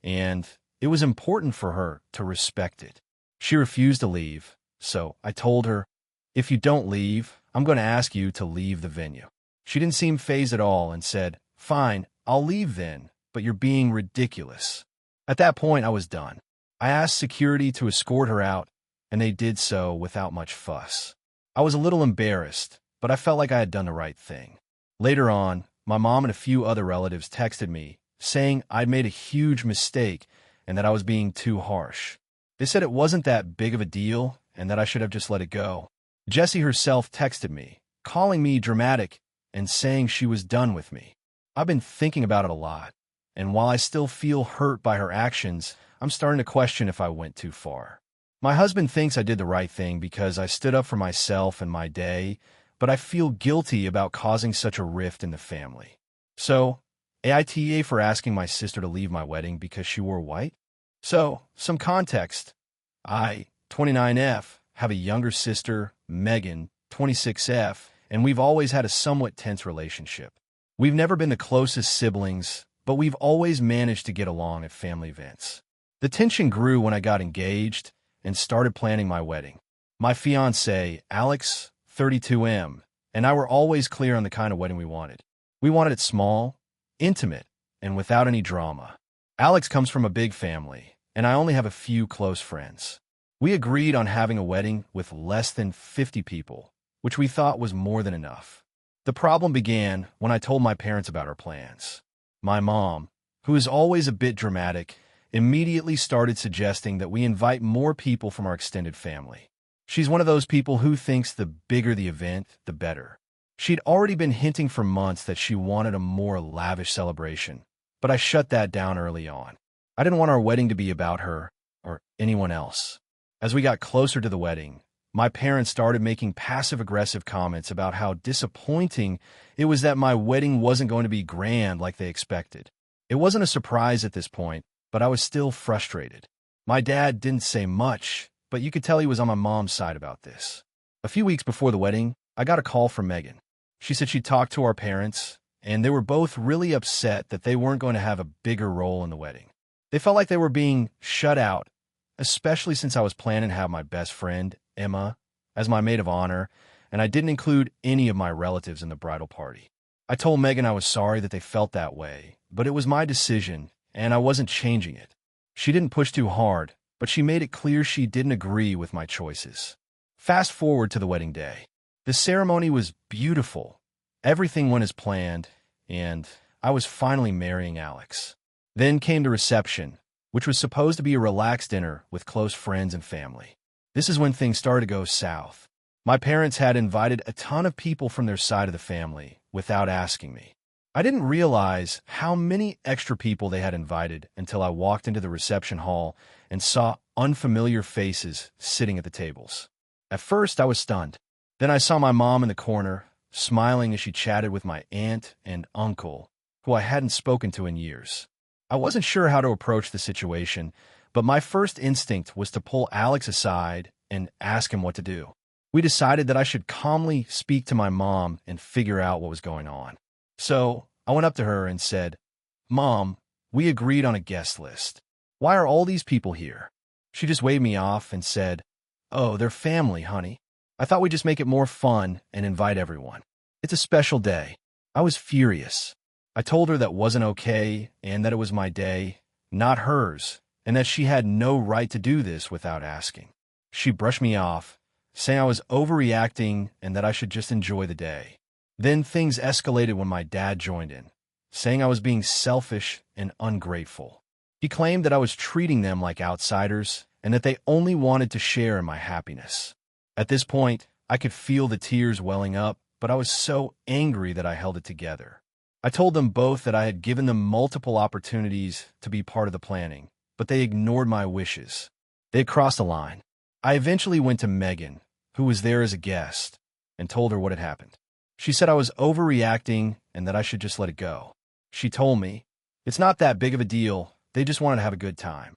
and it was important for her to respect it. She refused to leave, so I told her, "If you don't leave, I'm going to ask you to leave the venue." She didn't seem fazed at all and said, "Fine, I'll leave then, but you're being ridiculous." At that point, I was done. I asked security to escort her out, and they did so without much fuss. I was a little embarrassed, but I felt like I had done the right thing. Later on, my mom and a few other relatives texted me, saying I'd made a huge mistake and that I was being too harsh. They said it wasn't that big of a deal and that I should have just let it go. Jessie herself texted me, calling me dramatic and saying she was done with me. I've been thinking about it a lot, and while I still feel hurt by her actions, I'm starting to question if I went too far. My husband thinks I did the right thing because I stood up for myself and my day, but I feel guilty about causing such a rift in the family. So, AITA for asking my sister to leave my wedding because she wore white? So, some context. I, 29F, have a younger sister, Megan, 26F, and we've always had a somewhat tense relationship. We've never been the closest siblings, but we've always managed to get along at family events. The tension grew when I got engaged and started planning my wedding. My fiancé, Alex, 32M, and I were always clear on the kind of wedding we wanted. We wanted it small, intimate, and without any drama. Alex comes from a big family, and I only have a few close friends. We agreed on having a wedding with less than 50 people, which we thought was more than enough. The problem began when I told my parents about our plans. My mom, who is always a bit dramatic, immediately started suggesting that we invite more people from our extended family. She's one of those people who thinks the bigger the event, the better. She'd already been hinting for months that she wanted a more lavish celebration, but I shut that down early on. I didn't want our wedding to be about her or anyone else. As we got closer to the wedding, my parents started making passive-aggressive comments about how disappointing it was that my wedding wasn't going to be grand like they expected. It wasn't a surprise at this point, but I was still frustrated. My dad didn't say much, but you could tell he was on my mom's side about this. A few weeks before the wedding, I got a call from Megan. She said she talked to our parents, and they were both really upset that they weren't going to have a bigger role in the wedding. They felt like they were being shut out, especially since I was planning to have my best friend, Emma, as my maid of honor, and I didn't include any of my relatives in the bridal party. I told Megan I was sorry that they felt that way, but it was my decision, and I wasn't changing it. She didn't push too hard, but she made it clear she didn't agree with my choices. Fast forward to the wedding day. The ceremony was beautiful. Everything went as planned, and I was finally marrying Alex. Then came the reception, which was supposed to be a relaxed dinner with close friends and family. This is when things started to go south. My parents had invited a ton of people from their side of the family without asking me. I didn't realize how many extra people they had invited until I walked into the reception hall and saw unfamiliar faces sitting at the tables. At first, I was stunned. Then I saw my mom in the corner, smiling as she chatted with my aunt and uncle, who I hadn't spoken to in years. I wasn't sure how to approach the situation, but my first instinct was to pull Alex aside and ask him what to do. We decided that I should calmly speak to my mom and figure out what was going on. So I went up to her and said, "Mom, we agreed on a guest list. Why are all these people here?" She just waved me off and said, "Oh, they're family, honey. I thought we'd just make it more fun and invite everyone. It's a special day." I was furious. I told her that wasn't okay and that it was my day, not hers, and that she had no right to do this without asking. She brushed me off, saying I was overreacting and that I should just enjoy the day. Then things escalated when my dad joined in, saying I was being selfish and ungrateful. He claimed that I was treating them like outsiders and that they only wanted to share in my happiness. At this point, I could feel the tears welling up, but I was so angry that I held it together. I told them both that I had given them multiple opportunities to be part of the planning, but they ignored my wishes. They had crossed the line. I eventually went to Megan, who was there as a guest, and told her what had happened. She said I was overreacting and that I should just let it go. She told me, "It's not that big of a deal. They just wanted to have a good time."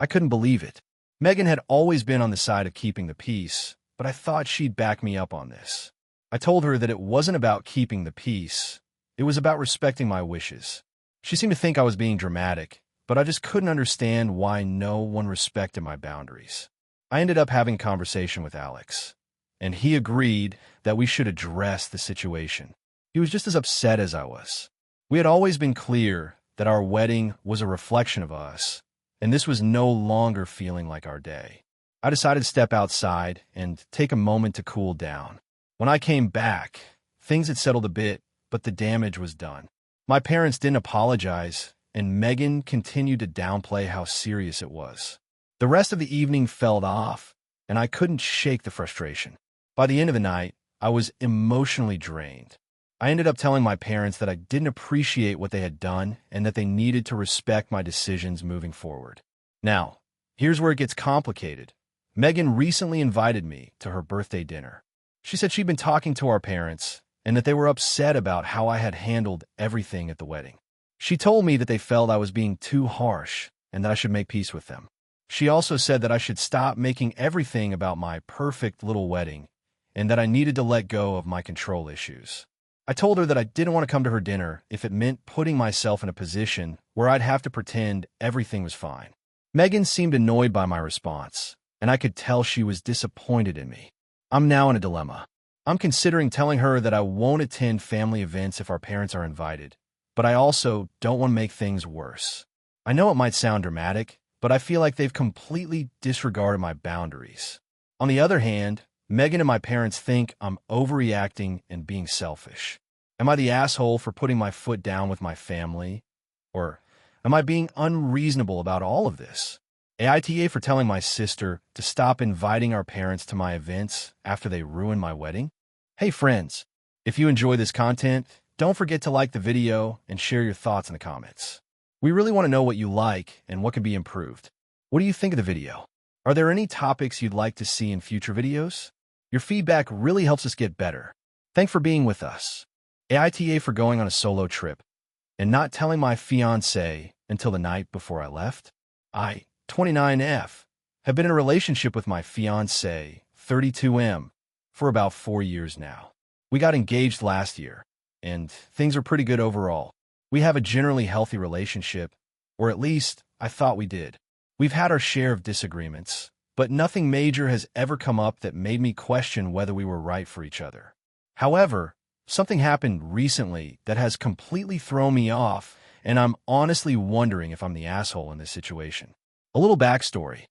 I couldn't believe it. Megan had always been on the side of keeping the peace, but I thought she'd back me up on this. I told her that it wasn't about keeping the peace. It was about respecting my wishes. She seemed to think I was being dramatic, but I just couldn't understand why no one respected my boundaries. I ended up having a conversation with Alex, and he agreed that we should address the situation. He was just as upset as I was. We had always been clear that our wedding was a reflection of us, and this was no longer feeling like our day. I decided to step outside and take a moment to cool down. When I came back, things had settled a bit, but the damage was done. My parents didn't apologize, and Megan continued to downplay how serious it was. The rest of the evening fell off, and I couldn't shake the frustration. By the end of the night, I was emotionally drained. I ended up telling my parents that I didn't appreciate what they had done and that they needed to respect my decisions moving forward. Now, here's where it gets complicated. Megan recently invited me to her birthday dinner. She said she'd been talking to our parents and that they were upset about how I had handled everything at the wedding. She told me that they felt I was being too harsh and that I should make peace with them. She also said that I should stop making everything about my perfect little wedding and that I needed to let go of my control issues. I told her that I didn't want to come to her dinner if it meant putting myself in a position where I'd have to pretend everything was fine. Megan seemed annoyed by my response, and I could tell she was disappointed in me. I'm now in a dilemma. I'm considering telling her that I won't attend family events if our parents are invited, but I also don't want to make things worse. I know it might sound dramatic, but I feel like they've completely disregarded my boundaries. On the other hand, Megan and my parents think I'm overreacting and being selfish. Am I the asshole for putting my foot down with my family? Or am I being unreasonable about all of this? AITA for telling my sister to stop inviting our parents to my events after they ruined my wedding? Hey friends, if you enjoy this content, don't forget to like the video and share your thoughts in the comments. We really want to know what you like and what can be improved. What do you think of the video? Are there any topics you'd like to see in future videos? Your feedback really helps us get better. Thanks for being with us. AITA for going on a solo trip and not telling my fiancé until the night before I left. I, 29F, have been in a relationship with my fiancé, 32M, for about 4 years now. We got engaged last year, and things are pretty good overall. We have a generally healthy relationship, or at least I thought we did. We've had our share of disagreements, but nothing major has ever come up that made me question whether we were right for each other. However, something happened recently that has completely thrown me off, and I'm honestly wondering if I'm the asshole in this situation. A little backstory.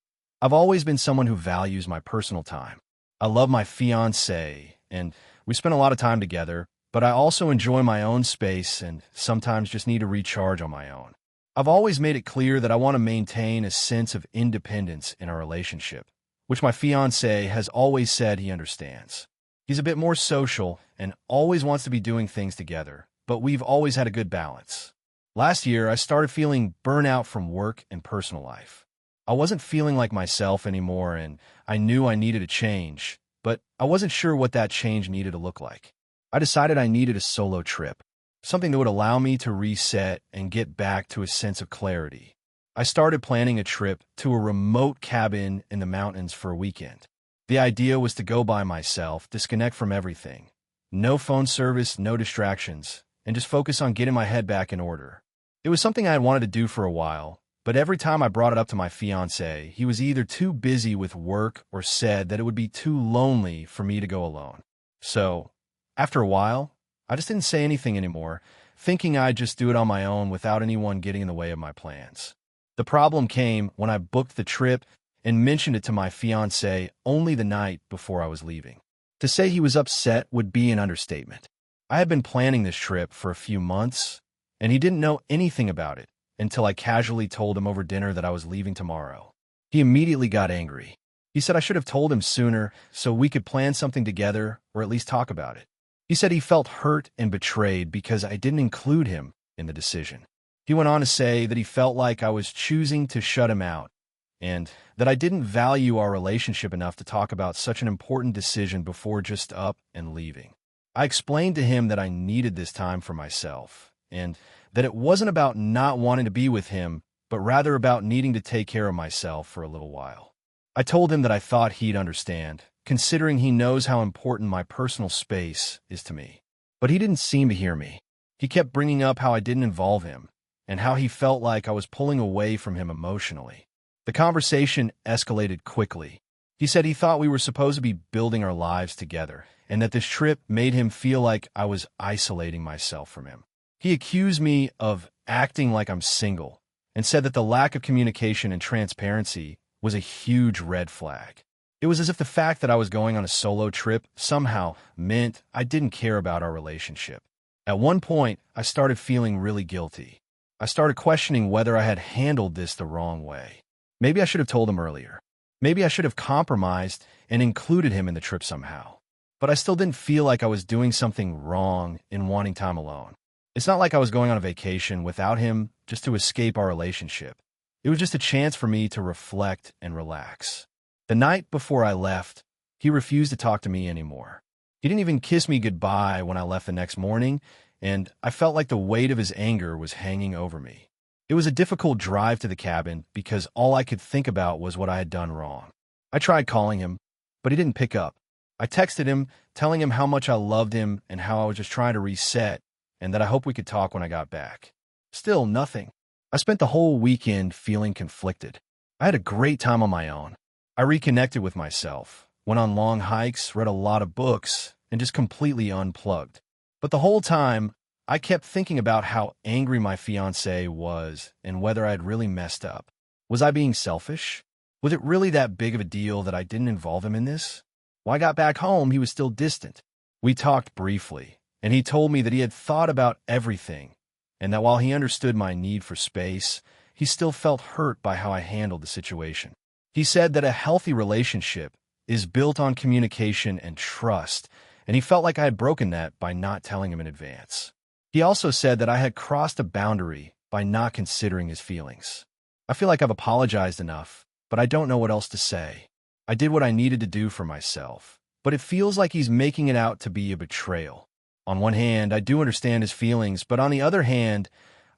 I've always been someone who values my personal time. I love my fiancé, and we spend a lot of time together, but I also enjoy my own space and sometimes just need to recharge on my own. I've always made it clear that I want to maintain a sense of independence in our relationship, which my fiancé has always said he understands. He's a bit more social and always wants to be doing things together, but we've always had a good balance. Last year, I started feeling burnout from work and personal life. I wasn't feeling like myself anymore, and I knew I needed a change, but I wasn't sure what that change needed to look like. I decided I needed a solo trip, something that would allow me to reset and get back to a sense of clarity. I started planning a trip to a remote cabin in the mountains for a weekend. The idea was to go by myself, disconnect from everything. No phone service, no distractions, and just focus on getting my head back in order. It was something I had wanted to do for a while, but every time I brought it up to my fiancé, he was either too busy with work or said that it would be too lonely for me to go alone. So, after a while, I just didn't say anything anymore, thinking I'd just do it on my own without anyone getting in the way of my plans. The problem came when I booked the trip and mentioned it to my fiancé only the night before I was leaving. To say he was upset would be an understatement. I had been planning this trip for a few months, and he didn't know anything about it until I casually told him over dinner that I was leaving tomorrow. He immediately got angry. He said I should have told him sooner so we could plan something together or at least talk about it. He said he felt hurt and betrayed because I didn't include him in the decision. He went on to say that he felt like I was choosing to shut him out and that I didn't value our relationship enough to talk about such an important decision before just up and leaving. I explained to him that I needed this time for myself and that it wasn't about not wanting to be with him, but rather about needing to take care of myself for a little while. I told him that I thought he'd understand, considering he knows how important my personal space is to me. But he didn't seem to hear me. He kept bringing up how I didn't involve him, and how he felt like I was pulling away from him emotionally. The conversation escalated quickly. He said he thought we were supposed to be building our lives together, and that this trip made him feel like I was isolating myself from him. He accused me of acting like I'm single, and said that the lack of communication and transparency was a huge red flag. It was as if the fact that I was going on a solo trip somehow meant I didn't care about our relationship. At one point, I started feeling really guilty. I started questioning whether I had handled this the wrong way. Maybe I should have told him earlier. Maybe I should have compromised and included him in the trip somehow. But I still didn't feel like I was doing something wrong in wanting time alone. It's not like I was going on a vacation without him just to escape our relationship. It was just a chance for me to reflect and relax. The night before I left, he refused to talk to me anymore. He didn't even kiss me goodbye when I left the next morning, and I felt like the weight of his anger was hanging over me. It was a difficult drive to the cabin because all I could think about was what I had done wrong. I tried calling him, but he didn't pick up. I texted him, telling him how much I loved him and how I was just trying to reset, and that I hoped we could talk when I got back. Still nothing. I spent the whole weekend feeling conflicted. I had a great time on my own. I reconnected with myself, went on long hikes, read a lot of books, and just completely unplugged. But the whole time, I kept thinking about how angry my fiancé was and whether I had really messed up. Was I being selfish? Was it really that big of a deal that I didn't involve him in this? When I got back home, he was still distant. We talked briefly, and he told me that he had thought about everything, and that while he understood my need for space, he still felt hurt by how I handled the situation. He said that a healthy relationship is built on communication and trust, and he felt like I had broken that by not telling him in advance. He also said that I had crossed a boundary by not considering his feelings. I feel like I've apologized enough, but I don't know what else to say. I did what I needed to do for myself, but it feels like he's making it out to be a betrayal. On one hand, I do understand his feelings, but on the other hand,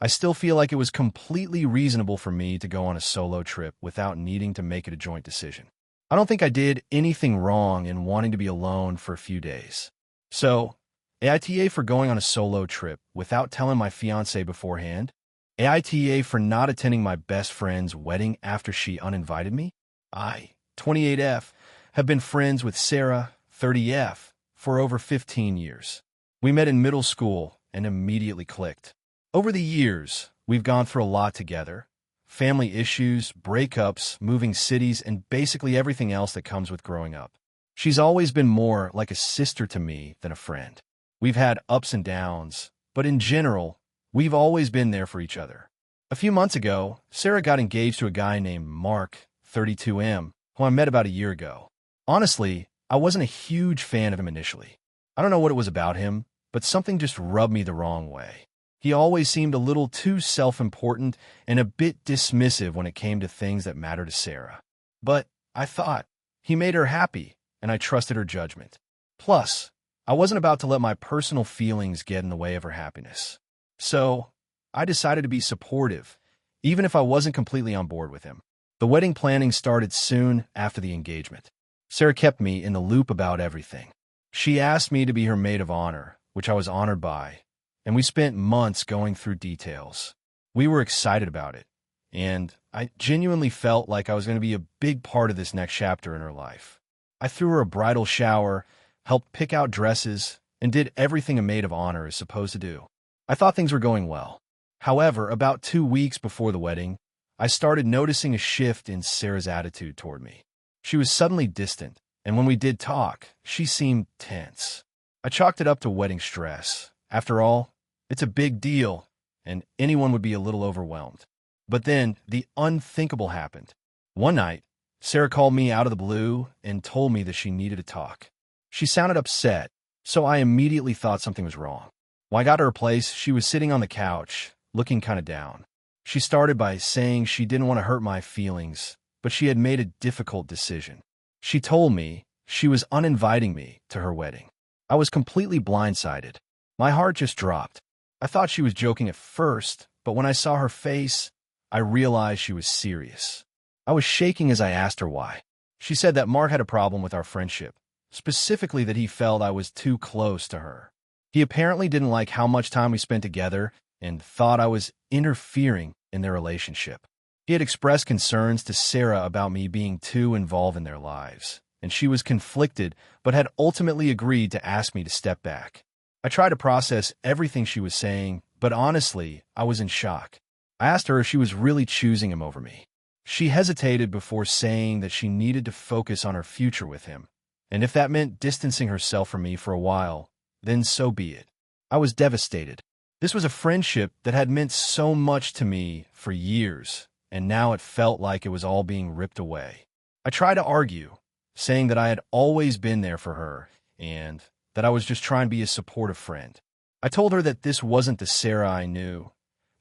I still feel like it was completely reasonable for me to go on a solo trip without needing to make it a joint decision. I don't think I did anything wrong in wanting to be alone for a few days. So, AITA for going on a solo trip without telling my fiancée beforehand, AITA for not attending my best friend's wedding after she uninvited me. I, 28F, have been friends with Sarah, 30F, for over 15 years. We met in middle school and immediately clicked. Over the years, we've gone through a lot together. Family issues, breakups, moving cities, and basically everything else that comes with growing up. She's always been more like a sister to me than a friend. We've had ups and downs, but in general, we've always been there for each other. A few months ago, Sarah got engaged to a guy named Mark, 32M, who I met about a year ago. Honestly, I wasn't a huge fan of him initially. I don't know what it was about him, but something just rubbed me the wrong way. He always seemed a little too self-important and a bit dismissive when it came to things that mattered to Sarah. But I thought, he made her happy, and I trusted her judgment. Plus, I wasn't about to let my personal feelings get in the way of her happiness. So, I decided to be supportive, even if I wasn't completely on board with him. The wedding planning started soon after the engagement. Sarah kept me in the loop about everything. She asked me to be her maid of honor, which I was honored by, and we spent months going through details. We were excited about it, and I genuinely felt like I was going to be a big part of this next chapter in her life. I threw her a bridal shower, helped pick out dresses, and did everything a maid of honor is supposed to do. I thought things were going well. However, about 2 weeks before the wedding, I started noticing a shift in Sarah's attitude toward me. She was suddenly distant, and when we did talk, she seemed tense. I chalked it up to wedding stress. After all, it's a big deal, and anyone would be a little overwhelmed. But then, the unthinkable happened. One night, Sarah called me out of the blue and told me that she needed to talk. She sounded upset, so I immediately thought something was wrong. When I got to her place, she was sitting on the couch, looking kind of down. She started by saying she didn't want to hurt my feelings, but she had made a difficult decision. She told me she was uninviting me to her wedding. I was completely blindsided. My heart just dropped. I thought she was joking at first, but when I saw her face, I realized she was serious. I was shaking as I asked her why. She said that Mark had a problem with our friendship, specifically that he felt I was too close to her. He apparently didn't like how much time we spent together and thought I was interfering in their relationship. He had expressed concerns to Sarah about me being too involved in their lives, and she was conflicted but had ultimately agreed to ask me to step back. I tried to process everything she was saying, but honestly, I was in shock. I asked her if she was really choosing him over me. She hesitated before saying that she needed to focus on her future with him, and if that meant distancing herself from me for a while, then so be it. I was devastated. This was a friendship that had meant so much to me for years, and now it felt like it was all being ripped away. I tried to argue, saying that I had always been there for her, and that I was just trying to be a supportive friend. I told her that this wasn't the Sarah I knew,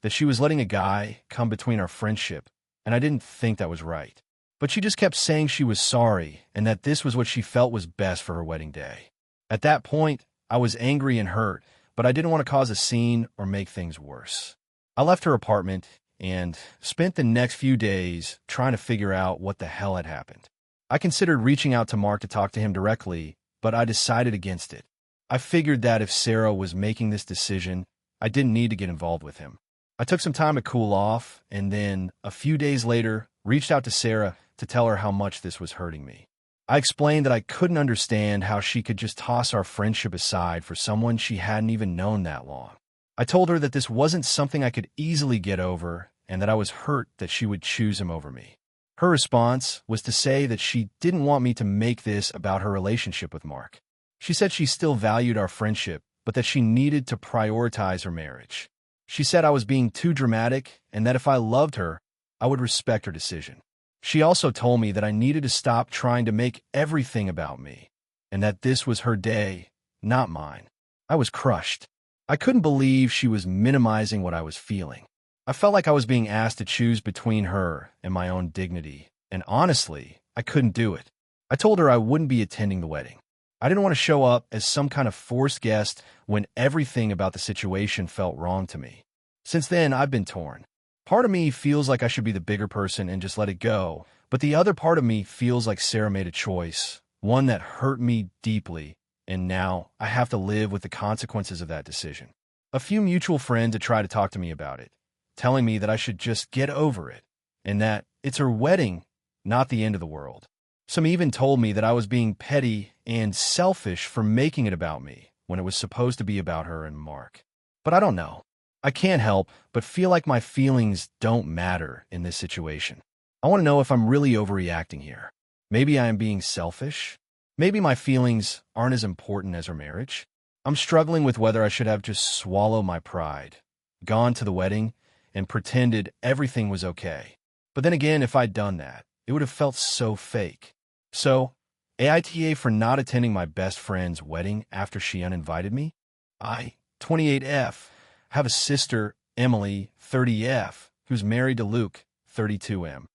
that she was letting a guy come between our friendship, and I didn't think that was right. But she just kept saying she was sorry, and that this was what she felt was best for her wedding day. At that point, I was angry and hurt, but I didn't want to cause a scene or make things worse. I left her apartment and spent the next few days trying to figure out what the hell had happened. I considered reaching out to Mark to talk to him directly, but I decided against it. I figured that if Sarah was making this decision, I didn't need to get involved with him. I took some time to cool off, and then, a few days later, reached out to Sarah to tell her how much this was hurting me. I explained that I couldn't understand how she could just toss our friendship aside for someone she hadn't even known that long. I told her that this wasn't something I could easily get over, and that I was hurt that she would choose him over me. Her response was to say that she didn't want me to make this about her relationship with Mark. She said she still valued our friendship, but that she needed to prioritize her marriage. She said I was being too dramatic, and that if I loved her, I would respect her decision. She also told me that I needed to stop trying to make everything about me, and that this was her day, not mine. I was crushed. I couldn't believe she was minimizing what I was feeling. I felt like I was being asked to choose between her and my own dignity, and honestly, I couldn't do it. I told her I wouldn't be attending the wedding. I didn't want to show up as some kind of forced guest when everything about the situation felt wrong to me. Since then, I've been torn. Part of me feels like I should be the bigger person and just let it go, but the other part of me feels like Sarah made a choice, one that hurt me deeply, and now I have to live with the consequences of that decision. A few mutual friends had tried to talk to me about it, telling me that I should just get over it, and that it's her wedding, not the end of the world. Some even told me that I was being petty and selfish for making it about me when it was supposed to be about her and Mark. But I don't know. I can't help but feel like my feelings don't matter in this situation. I want to know if I'm really overreacting here. Maybe I am being selfish. Maybe my feelings aren't as important as her marriage. I'm struggling with whether I should have just swallowed my pride, gone to the wedding, and pretended everything was okay. But then again, if I'd done that, it would have felt so fake. So, AITA for not attending my best friend's wedding after she uninvited me? I, 28F, have a sister, Emily, 30F, who's married to Luke, 32M.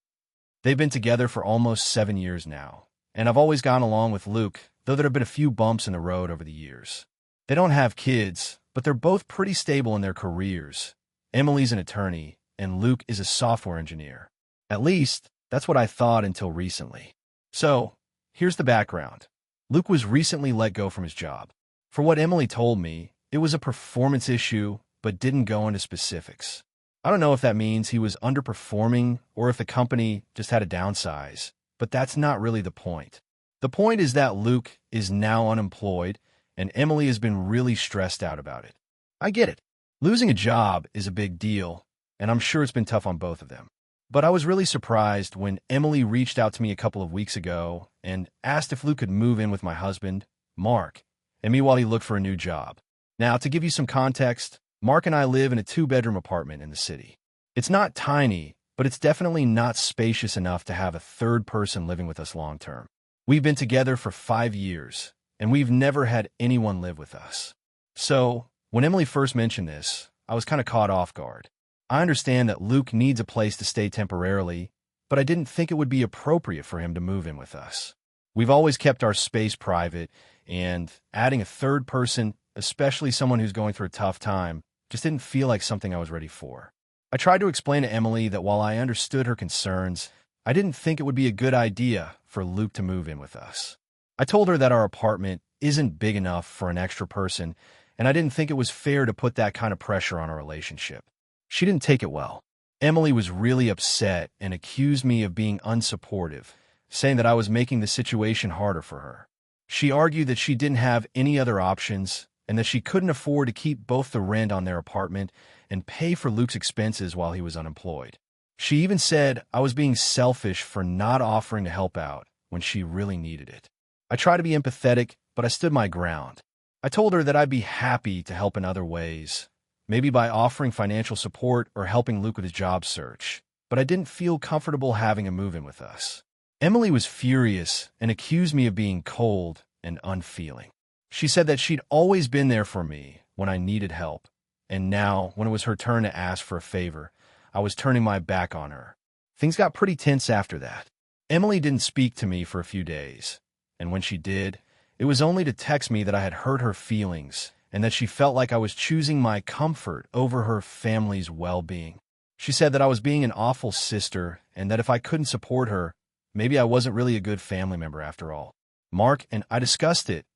They've been together for almost 7 years now, and I've always gone along with Luke, though there have been a few bumps in the road over the years. They don't have kids, but they're both pretty stable in their careers. Emily's an attorney, and Luke is a software engineer. At least, that's what I thought until recently. So, here's the background. Luke was recently let go from his job. For what Emily told me, it was a performance issue, but didn't go into specifics. I don't know if that means he was underperforming or if the company just had to downsize, but that's not really the point. The point is that Luke is now unemployed, and Emily has been really stressed out about it. I get it. Losing a job is a big deal, and I'm sure it's been tough on both of them. But I was really surprised when Emily reached out to me a couple of weeks ago and asked if Luke could move in with my husband, Mark, and me while he looked for a new job. Now, to give you some context, Mark and I live in a 2-bedroom apartment in the city. It's not tiny, but it's definitely not spacious enough to have a third person living with us long term. We've been together for 5 years, and we've never had anyone live with us. So, when Emily first mentioned this, I was kind of caught off guard. I understand that Luke needs a place to stay temporarily, but I didn't think it would be appropriate for him to move in with us. We've always kept our space private, and adding a third person, especially someone who's going through a tough time, just didn't feel like something I was ready for. I tried to explain to Emily that while I understood her concerns, I didn't think it would be a good idea for Luke to move in with us. I told her that our apartment isn't big enough for an extra person, and I didn't think it was fair to put that kind of pressure on our relationship. She didn't take it well. Emily was really upset and accused me of being unsupportive, saying that I was making the situation harder for her. She argued that she didn't have any other options and that she couldn't afford to keep both the rent on their apartment and pay for Luke's expenses while he was unemployed. She even said I was being selfish for not offering to help out when she really needed it. I tried to be empathetic, but I stood my ground. I told her that I'd be happy to help in other ways, maybe by offering financial support or helping Luke with his job search, but I didn't feel comfortable having him move in with us. Emily was furious and accused me of being cold and unfeeling. She said that she'd always been there for me when I needed help, and now, when it was her turn to ask for a favor, I was turning my back on her. Things got pretty tense after that. Emily didn't speak to me for a few days, and when she did, it was only to text me that I had hurt her feelings and that she felt like I was choosing my comfort over her family's well-being. She said that I was being an awful sister and that if I couldn't support her, maybe I wasn't really a good family member after all. Mark and I discussed it,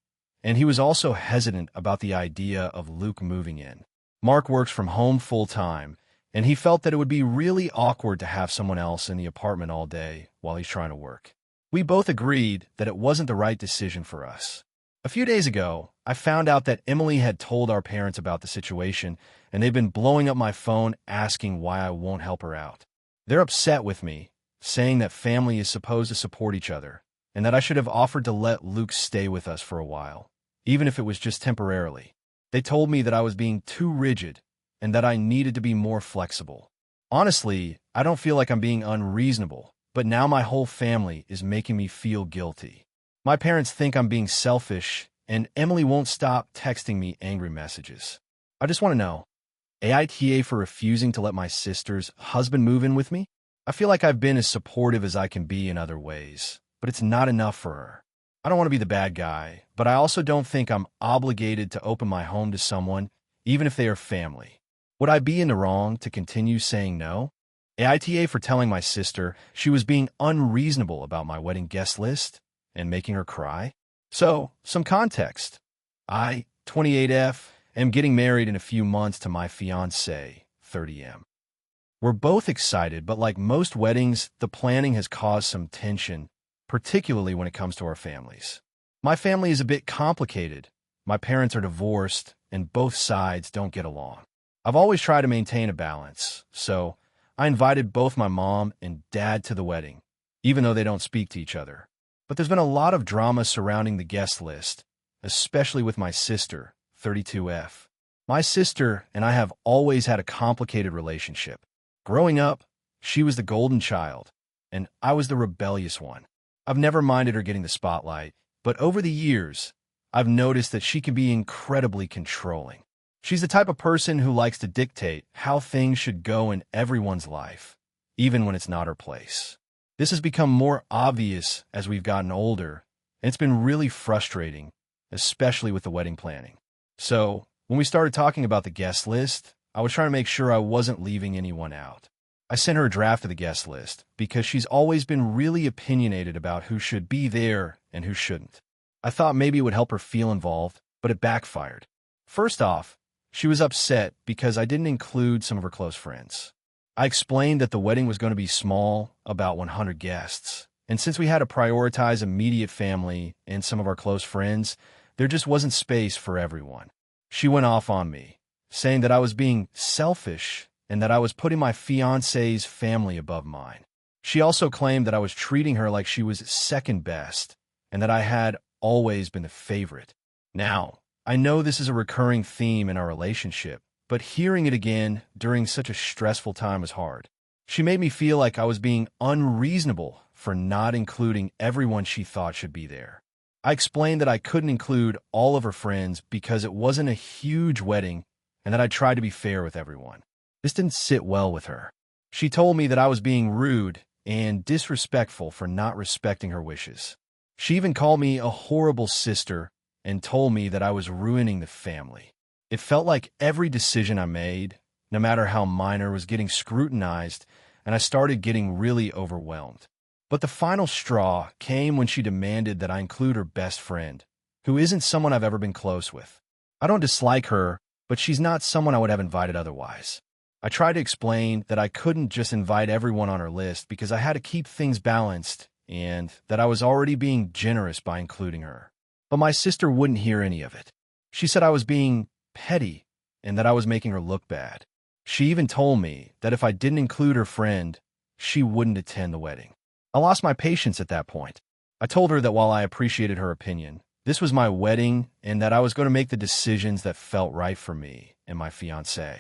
and he was also hesitant about the idea of Luke moving in. Mark works from home full-time, and he felt that it would be really awkward to have someone else in the apartment all day while he's trying to work. We both agreed that it wasn't the right decision for us. A few days ago, I found out that Emily had told our parents about the situation, and they've been blowing up my phone asking why I won't help her out. They're upset with me, saying that family is supposed to support each other, and that I should have offered to let Luke stay with us for a while, even if it was just temporarily. They told me that I was being too rigid, and that I needed to be more flexible. Honestly, I don't feel like I'm being unreasonable, but now my whole family is making me feel guilty. My parents think I'm being selfish, and Emily won't stop texting me angry messages. I just want to know, AITA for refusing to let my sister's husband move in with me? I feel like I've been as supportive as I can be in other ways, but it's not enough for her. I don't want to be the bad guy, but I also don't think I'm obligated to open my home to someone, even if they are family. Would I be in the wrong to continue saying no? AITA for telling my sister she was being unreasonable about my wedding guest list and making her cry. So, some context. I, 28F, am getting married in a few months to my fiancé, 30M. We're both excited, but like most weddings, the planning has caused some tension, particularly when it comes to our families. My family is a bit complicated. My parents are divorced, and both sides don't get along. I've always tried to maintain a balance, so I invited both my mom and dad to the wedding, even though they don't speak to each other. But there's been a lot of drama surrounding the guest list, especially with my sister, 32F. My sister and I have always had a complicated relationship. Growing up, she was the golden child, and I was the rebellious one. I've never minded her getting the spotlight, but over the years, I've noticed that she can be incredibly controlling. She's the type of person who likes to dictate how things should go in everyone's life, even when it's not her place. This has become more obvious as we've gotten older, and it's been really frustrating, especially with the wedding planning. So, when we started talking about the guest list, I was trying to make sure I wasn't leaving anyone out. I sent her a draft of the guest list because she's always been really opinionated about who should be there and who shouldn't. I thought maybe it would help her feel involved, but it backfired. First off, she was upset because I didn't include some of her close friends. I explained that the wedding was going to be small, about 100 guests, and since we had to prioritize immediate family and some of our close friends, there just wasn't space for everyone. She went off on me, saying that I was being selfish and that I was putting my fiancé's family above mine. She also claimed that I was treating her like she was second best and that I had always been the favorite. Now, I know this is a recurring theme in our relationship, but hearing it again during such a stressful time was hard. She made me feel like I was being unreasonable for not including everyone she thought should be there. I explained that I couldn't include all of her friends because it wasn't a huge wedding and that I tried to be fair with everyone. This didn't sit well with her. She told me that I was being rude and disrespectful for not respecting her wishes. She even called me a horrible sister and told me that I was ruining the family. It felt like every decision I made, no matter how minor, was getting scrutinized, and I started getting really overwhelmed. But the final straw came when she demanded that I include her best friend, who isn't someone I've ever been close with. I don't dislike her, but she's not someone I would have invited otherwise. I tried to explain that I couldn't just invite everyone on her list because I had to keep things balanced and that I was already being generous by including her. But my sister wouldn't hear any of it. She said I was being petty and that I was making her look bad. She even told me that if I didn't include her friend, she wouldn't attend the wedding. I lost my patience at that point. I told her that while I appreciated her opinion, this was my wedding and that I was going to make the decisions that felt right for me and my fiancé.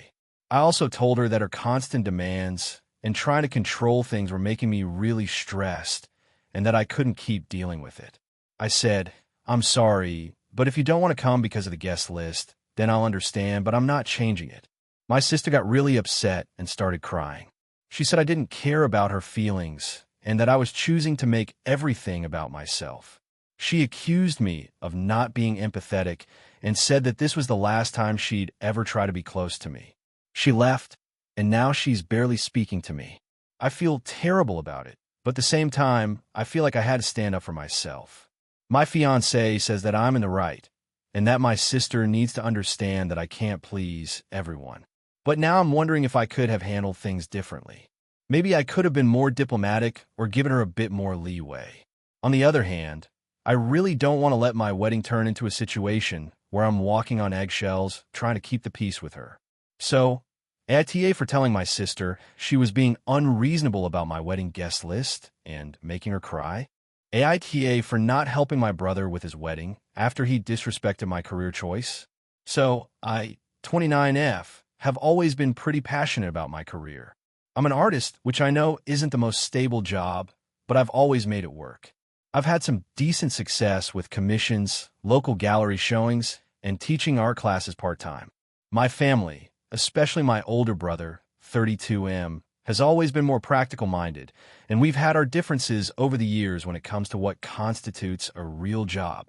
I also told her that her constant demands and trying to control things were making me really stressed and that I couldn't keep dealing with it. I said, "I'm sorry, but if you don't want to come because of the guest list, then I'll understand, but I'm not changing it." My sister got really upset and started crying. She said I didn't care about her feelings and that I was choosing to make everything about myself. She accused me of not being empathetic and said that this was the last time she'd ever try to be close to me. She left, and now she's barely speaking to me. I feel terrible about it, but at the same time, I feel like I had to stand up for myself. My fiancé says that I'm in the right, and that my sister needs to understand that I can't please everyone. But now I'm wondering if I could have handled things differently. Maybe I could have been more diplomatic or given her a bit more leeway. On the other hand, I really don't want to let my wedding turn into a situation where I'm walking on eggshells trying to keep the peace with her. So, AITA for telling my sister she was being unreasonable about my wedding guest list and making her cry. AITA for not helping my brother with his wedding after he disrespected my career choice. So, I, 29F, have always been pretty passionate about my career. I'm an artist, which I know isn't the most stable job, but I've always made it work. I've had some decent success with commissions, local gallery showings, and teaching art classes part-time. My family, especially my older brother, 32M, has always been more practical-minded, and we've had our differences over the years when it comes to what constitutes a real job.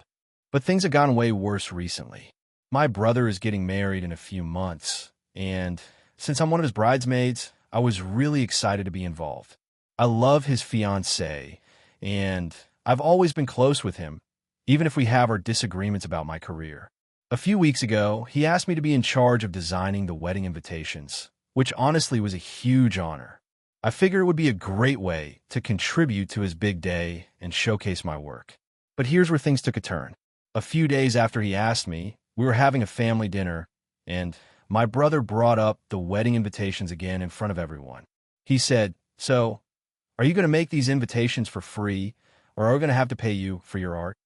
But things have gotten way worse recently. My brother is getting married in a few months, and since I'm one of his bridesmaids, I was really excited to be involved. I love his fiancée, and I've always been close with him, even if we have our disagreements about my career. A few weeks ago, he asked me to be in charge of designing the wedding invitations, which honestly was a huge honor. I figure it would be a great way to contribute to his big day and showcase my work. But here's where things took a turn. A few days after he asked me, we were having a family dinner, and my brother brought up the wedding invitations again in front of everyone. He said, "So, are you going to make these invitations for free, or are we going to have to pay you for your art?"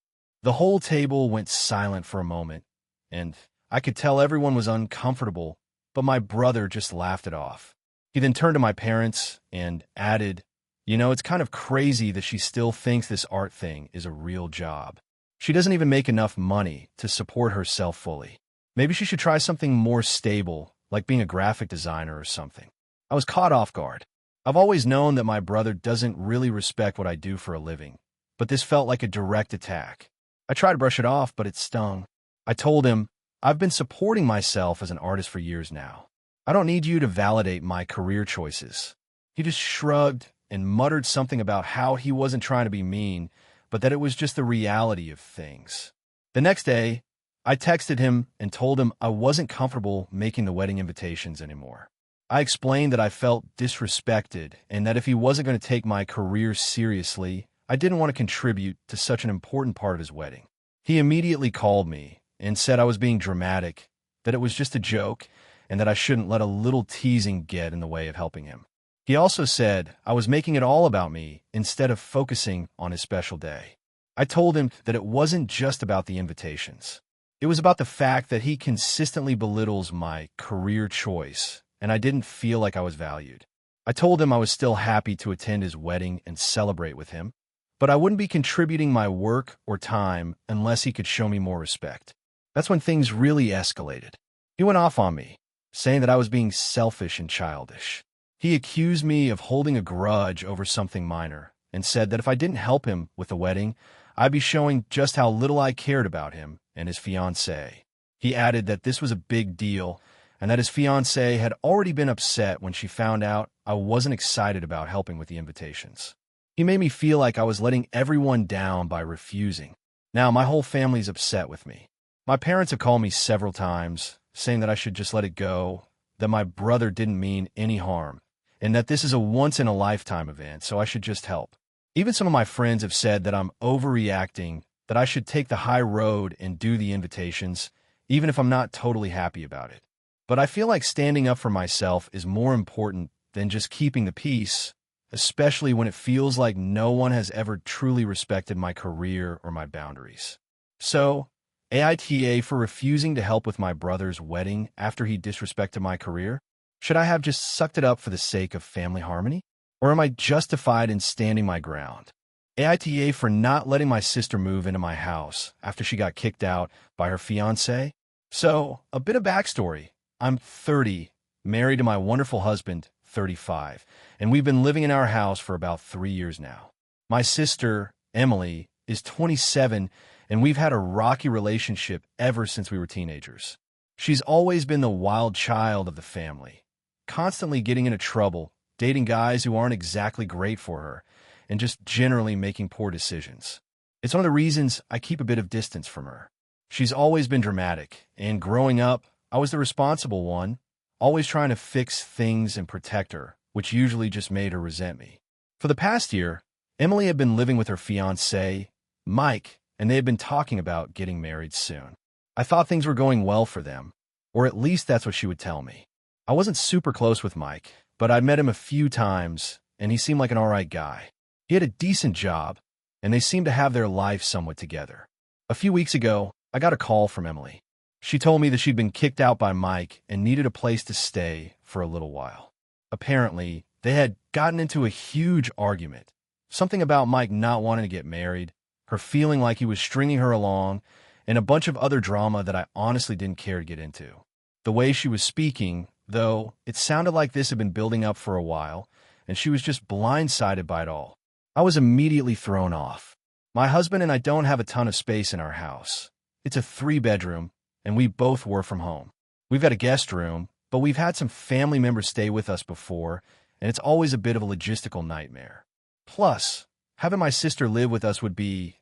The whole table went silent for a moment, and I could tell everyone was uncomfortable, but my brother just laughed it off. He then turned to my parents and added, "It's kind of crazy that she still thinks this art thing is a real job. She doesn't even make enough money to support herself fully. Maybe she should try something more stable, like being a graphic designer or something." I was caught off guard. I've always known that my brother doesn't really respect what I do for a living, but this felt like a direct attack. I tried to brush it off, but it stung. I told him, "I've been supporting myself as an artist for years now. I don't need you to validate my career choices." He just shrugged and muttered something about how he wasn't trying to be mean, but that it was just the reality of things. The next day, I texted him and told him I wasn't comfortable making the wedding invitations anymore. I explained that I felt disrespected and that if he wasn't going to take my career seriously, I didn't want to contribute to such an important part of his wedding. He immediately called me and said I was being dramatic, that it was just a joke, and that I shouldn't let a little teasing get in the way of helping him. He also said I was making it all about me instead of focusing on his special day. I told him that it wasn't just about the invitations. It was about the fact that he consistently belittles my career choice, and I didn't feel like I was valued. I told him I was still happy to attend his wedding and celebrate with him, but I wouldn't be contributing my work or time unless he could show me more respect. That's when things really escalated. He went off on me, saying that I was being selfish and childish. He accused me of holding a grudge over something minor and said that if I didn't help him with the wedding, I'd be showing just how little I cared about him and his fiancée. He added that this was a big deal and that his fiancée had already been upset when she found out I wasn't excited about helping with the invitations. He made me feel like I was letting everyone down by refusing. Now my whole family's upset with me. My parents have called me several times, saying that I should just let it go, that my brother didn't mean any harm, and that this is a once-in-a-lifetime event, so I should just help. Even some of my friends have said that I'm overreacting, that I should take the high road and do the invitations, even if I'm not totally happy about it. But I feel like standing up for myself is more important than just keeping the peace, especially when it feels like no one has ever truly respected my career or my boundaries. So, AITA for refusing to help with my brother's wedding after he disrespected my career? Should I have just sucked it up for the sake of family harmony? Or am I justified in standing my ground? AITA for not letting my sister move into my house after she got kicked out by her fiancé? So, a bit of backstory. I'm 30, married to my wonderful husband, 35, and we've been living in our house for about 3 years now. My sister, Emily, is 27, and we've had a rocky relationship ever since we were teenagers. She's always been the wild child of the family, constantly getting into trouble, dating guys who aren't exactly great for her, and just generally making poor decisions. It's one of the reasons I keep a bit of distance from her. She's always been dramatic, and growing up, I was the responsible one, always trying to fix things and protect her, which usually just made her resent me. For the past year, Emily had been living with her fiancé, Mike, and they had been talking about getting married soon. I thought things were going well for them, or at least that's what she would tell me. I wasn't super close with Mike, but I'd met him a few times, and he seemed like an alright guy. He had a decent job, and they seemed to have their life somewhat together. A few weeks ago, I got a call from Emily. She told me that she'd been kicked out by Mike and needed a place to stay for a little while. Apparently, they had gotten into a huge argument. Something about Mike not wanting to get married, her feeling like he was stringing her along, and a bunch of other drama that I honestly didn't care to get into. The way she was speaking, though, it sounded like this had been building up for a while, and she was just blindsided by it all. I was immediately thrown off. My husband and I don't have a ton of space in our house. It's a 3-bedroom, and we both work from home. We've got a guest room, but we've had some family members stay with us before, and it's always a bit of a logistical nightmare. Plus, having my sister live with us would be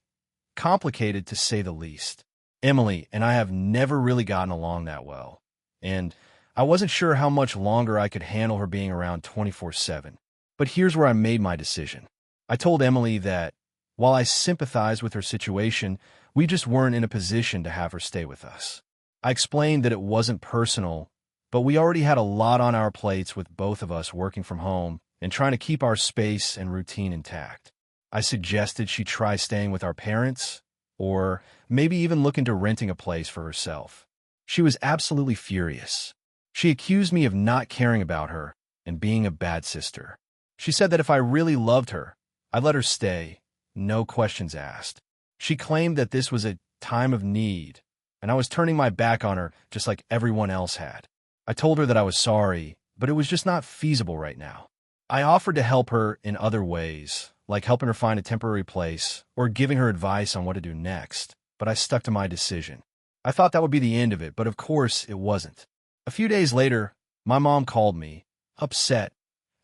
complicated to say the least. Emily and I have never really gotten along that well, and I wasn't sure how much longer I could handle her being around 24/7. But here's where I made my decision. I told Emily that, while I sympathized with her situation, we just weren't in a position to have her stay with us. I explained that it wasn't personal, but we already had a lot on our plates with both of us working from home and trying to keep our space and routine intact. I suggested she try staying with our parents, or maybe even look into renting a place for herself. She was absolutely furious. She accused me of not caring about her and being a bad sister. She said that if I really loved her, I'd let her stay, no questions asked. She claimed that this was a time of need, and I was turning my back on her just like everyone else had. I told her that I was sorry, but it was just not feasible right now. I offered to help her in other ways, like helping her find a temporary place or giving her advice on what to do next, but I stuck to my decision. I thought that would be the end of it, but of course it wasn't. A few days later, my mom called me, upset,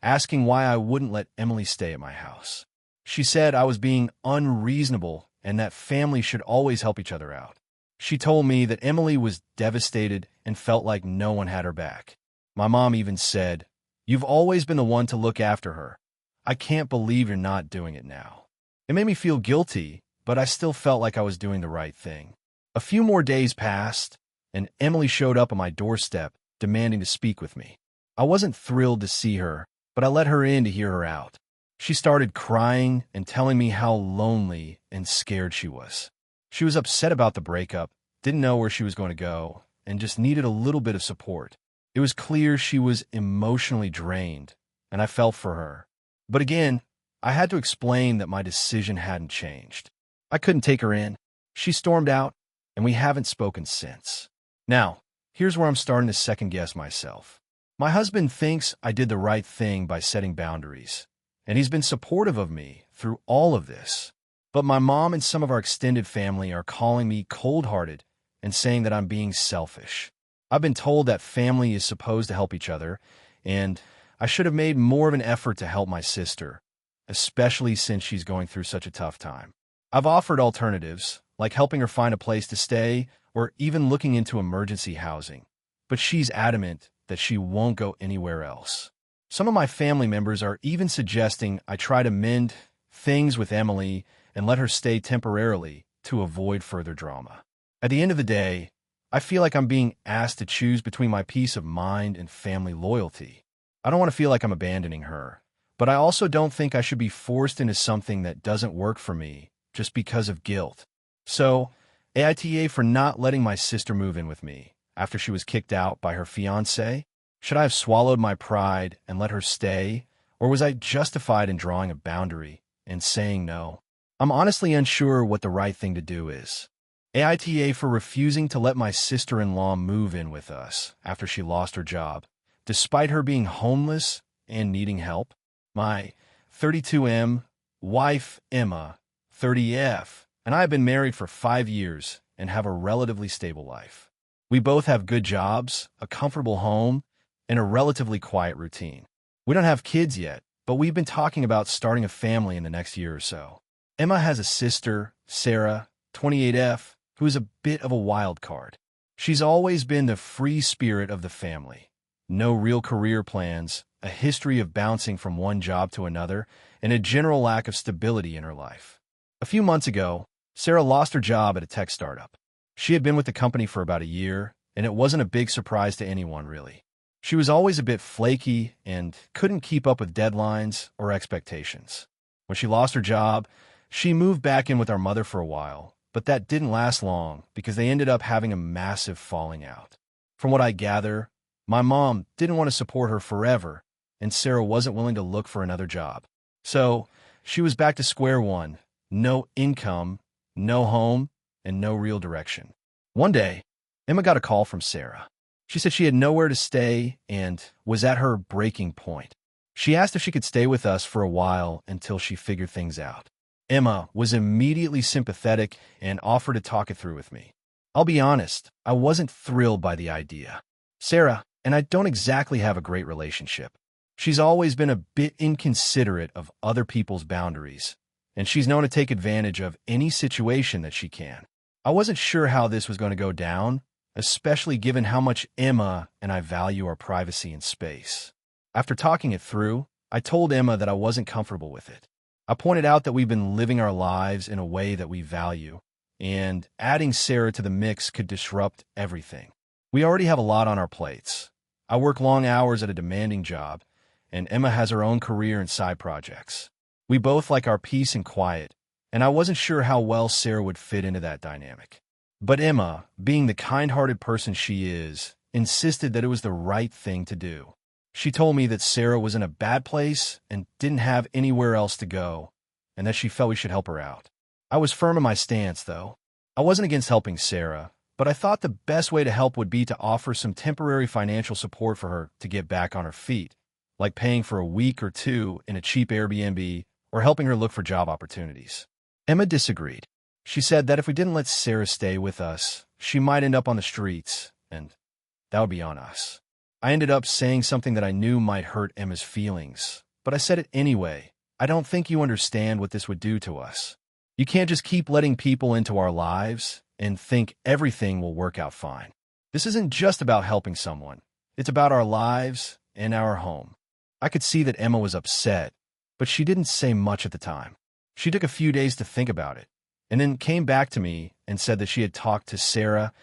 asking why I wouldn't let Emily stay at my house. She said I was being unreasonable and that families should always help each other out. She told me that Emily was devastated and felt like no one had her back. My mom even said, "You've always been the one to look after her. I can't believe you're not doing it now." It made me feel guilty, but I still felt like I was doing the right thing. A few more days passed, and Emily showed up on my doorstep, demanding to speak with me. I wasn't thrilled to see her, but I let her in to hear her out. She started crying and telling me how lonely and scared she was. She was upset about the breakup, didn't know where she was going to go, and just needed a little bit of support. It was clear she was emotionally drained, and I felt for her. But again, I had to explain that my decision hadn't changed. I couldn't take her in. She stormed out, and we haven't spoken since. Now, here's where I'm starting to second-guess myself. My husband thinks I did the right thing by setting boundaries, and he's been supportive of me through all of this. But my mom and some of our extended family are calling me cold-hearted and saying that I'm being selfish. I've been told that family is supposed to help each other, and I should have made more of an effort to help my sister, especially since she's going through such a tough time. I've offered alternatives, like helping her find a place to stay or even looking into emergency housing, but she's adamant that she won't go anywhere else. Some of my family members are even suggesting I try to mend things with Emily and let her stay temporarily to avoid further drama. At the end of the day, I feel like I'm being asked to choose between my peace of mind and family loyalty. I don't want to feel like I'm abandoning her, but I also don't think I should be forced into something that doesn't work for me just because of guilt. So, AITA for not letting my sister move in with me after she was kicked out by her fiancé? Should I have swallowed my pride and let her stay, or was I justified in drawing a boundary and saying no? I'm honestly unsure what the right thing to do is. AITA for refusing to let my sister-in-law move in with us after she lost her job, despite her being homeless and needing help. My 32M, wife Emma, 30F, and I have been married for 5 years and have a relatively stable life. We both have good jobs, a comfortable home, and a relatively quiet routine. We don't have kids yet, but we've been talking about starting a family in the next year or so. Emma has a sister, Sarah, 28F, who is a bit of a wild card. She's always been the free spirit of the family. No real career plans, a history of bouncing from one job to another, and a general lack of stability in her life. A few months ago, Sarah lost her job at a tech startup. She had been with the company for about a year, and it wasn't a big surprise to anyone, really. She was always a bit flaky and couldn't keep up with deadlines or expectations. When she lost her job, she moved back in with our mother for a while, but that didn't last long because they ended up having a massive falling out. From what I gather, my mom didn't want to support her forever, and Sarah wasn't willing to look for another job. So she was back to square one, no income, no home, and no real direction. One day, Emma got a call from Sarah. She said she had nowhere to stay and was at her breaking point. She asked if she could stay with us for a while until she figured things out. Emma was immediately sympathetic and offered to talk it through with me. I'll be honest, I wasn't thrilled by the idea. Sarah and I don't exactly have a great relationship. She's always been a bit inconsiderate of other people's boundaries, and she's known to take advantage of any situation that she can. I wasn't sure how this was going to go down, especially given how much Emma and I value our privacy and space. After talking it through, I told Emma that I wasn't comfortable with it. I pointed out that we've been living our lives in a way that we value, and adding Sarah to the mix could disrupt everything. We already have a lot on our plates. I work long hours at a demanding job, and Emma has her own career and side projects. We both like our peace and quiet, and I wasn't sure how well Sarah would fit into that dynamic. But Emma, being the kind-hearted person she is, insisted that it was the right thing to do. She told me that Sarah was in a bad place and didn't have anywhere else to go, and that she felt we should help her out. I was firm in my stance, though. I wasn't against helping Sarah, but I thought the best way to help would be to offer some temporary financial support for her to get back on her feet, like paying for a week or two in a cheap Airbnb or helping her look for job opportunities. Emma disagreed. She said that if we didn't let Sarah stay with us, she might end up on the streets, and that would be on us. I ended up saying something that I knew might hurt Emma's feelings, but I said it anyway. I don't think you understand what this would do to us. You can't just keep letting people into our lives and think everything will work out fine. This isn't just about helping someone. It's about our lives and our home. I could see that Emma was upset, but she didn't say much at the time. She took a few days to think about it, and then came back to me and said that she had talked to Sarah,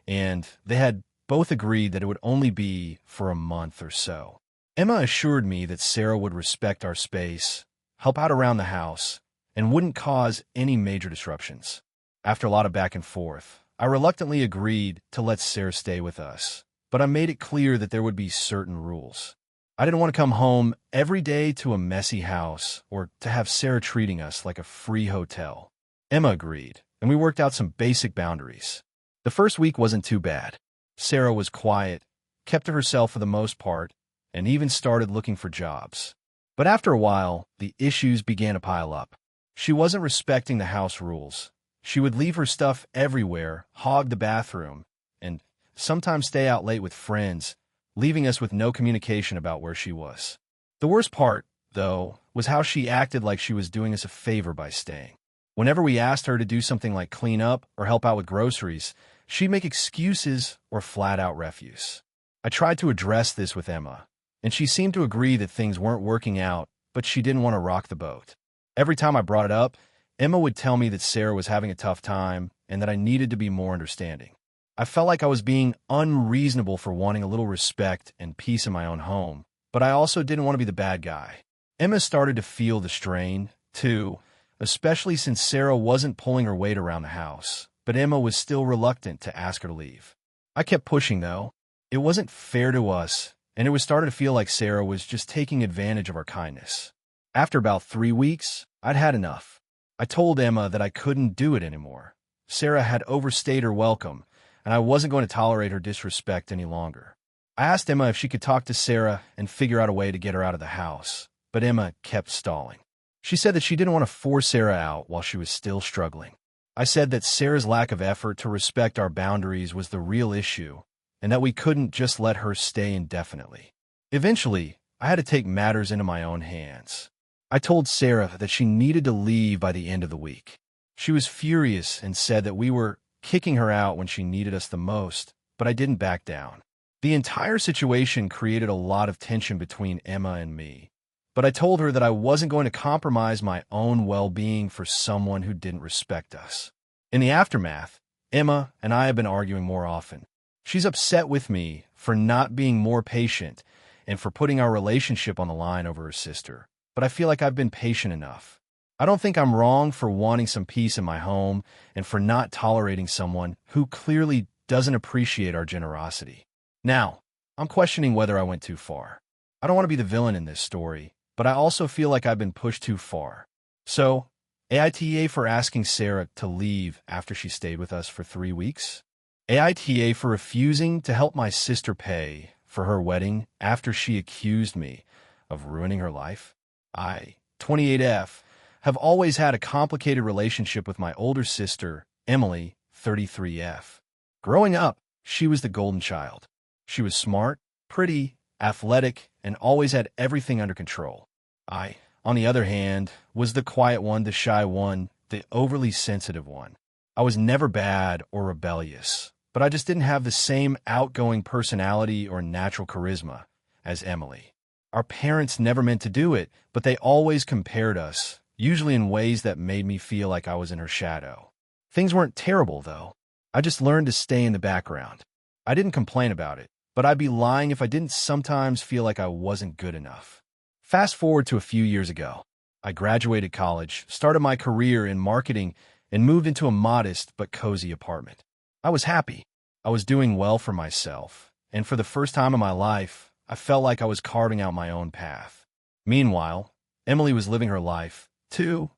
and they had both agreed that it would only be for a month or so. Emma assured me that Sarah would respect our space, help out around the house, and wouldn't cause any major disruptions. After a lot of back and forth, I reluctantly agreed to let Sarah stay with us, but I made it clear that there would be certain rules. I didn't want to come home every day to a messy house or to have Sarah treating us like a free hotel. Emma agreed, and we worked out some basic boundaries. The first week wasn't too bad. Sarah was quiet, kept to herself for the most part, and even started looking for jobs. But after a while, the issues began to pile up. She wasn't respecting the house rules. She would leave her stuff everywhere, hog the bathroom, and sometimes stay out late with friends, leaving us with no communication about where she was. The worst part, though, was how she acted like she was doing us a favor by staying. Whenever we asked her to do something like clean up or help out with groceries, she'd make excuses or flat-out refuse. I tried to address this with Emma, and she seemed to agree that things weren't working out, but she didn't want to rock the boat. Every time I brought it up, Emma would tell me that Sarah was having a tough time and that I needed to be more understanding. I felt like I was being unreasonable for wanting a little respect and peace in my own home, but I also didn't want to be the bad guy. Emma started to feel the strain, too, especially since Sarah wasn't pulling her weight around the house, but Emma was still reluctant to ask her to leave. I kept pushing, though. It wasn't fair to us, and it was starting to feel like Sarah was just taking advantage of our kindness. After about 3 weeks, I'd had enough. I told Emma that I couldn't do it anymore. Sarah had overstayed her welcome, and I wasn't going to tolerate her disrespect any longer. I asked Emma if she could talk to Sarah and figure out a way to get her out of the house, but Emma kept stalling. She said that she didn't want to force Sarah out while she was still struggling. I said that Sarah's lack of effort to respect our boundaries was the real issue, and that we couldn't just let her stay indefinitely. Eventually, I had to take matters into my own hands. I told Sarah that she needed to leave by the end of the week. She was furious and said that we were kicking her out when she needed us the most, but I didn't back down. The entire situation created a lot of tension between Emma and me, but I told her that I wasn't going to compromise my own well-being for someone who didn't respect us. In the aftermath, Emma and I have been arguing more often. She's upset with me for not being more patient and for putting our relationship on the line over her sister, but I feel like I've been patient enough. I don't think I'm wrong for wanting some peace in my home and for not tolerating someone who clearly doesn't appreciate our generosity. Now, I'm questioning whether I went too far. I don't want to be the villain in this story, but I also feel like I've been pushed too far. So, AITA for asking Sarah to leave after she stayed with us for 3 weeks. AITA for refusing to help my sister pay for her wedding after she accused me of ruining her life? I, 28F, have always had a complicated relationship with my older sister, Emily, 33F. Growing up, she was the golden child. She was smart, pretty, athletic, and always had everything under control. I, on the other hand, was the quiet one, the shy one, the overly sensitive one. I was never bad or rebellious, but I just didn't have the same outgoing personality or natural charisma as Emily. Our parents never meant to do it, but they always compared us, usually in ways that made me feel like I was in her shadow. Things weren't terrible, though. I just learned to stay in the background. I didn't complain about it, but I'd be lying if I didn't sometimes feel like I wasn't good enough. Fast forward to a few years ago. I graduated college, started my career in marketing, and moved into a modest but cozy apartment. I was happy. I was doing well for myself, and for the first time in my life, I felt like I was carving out my own path. Meanwhile, Emily was living her life, too,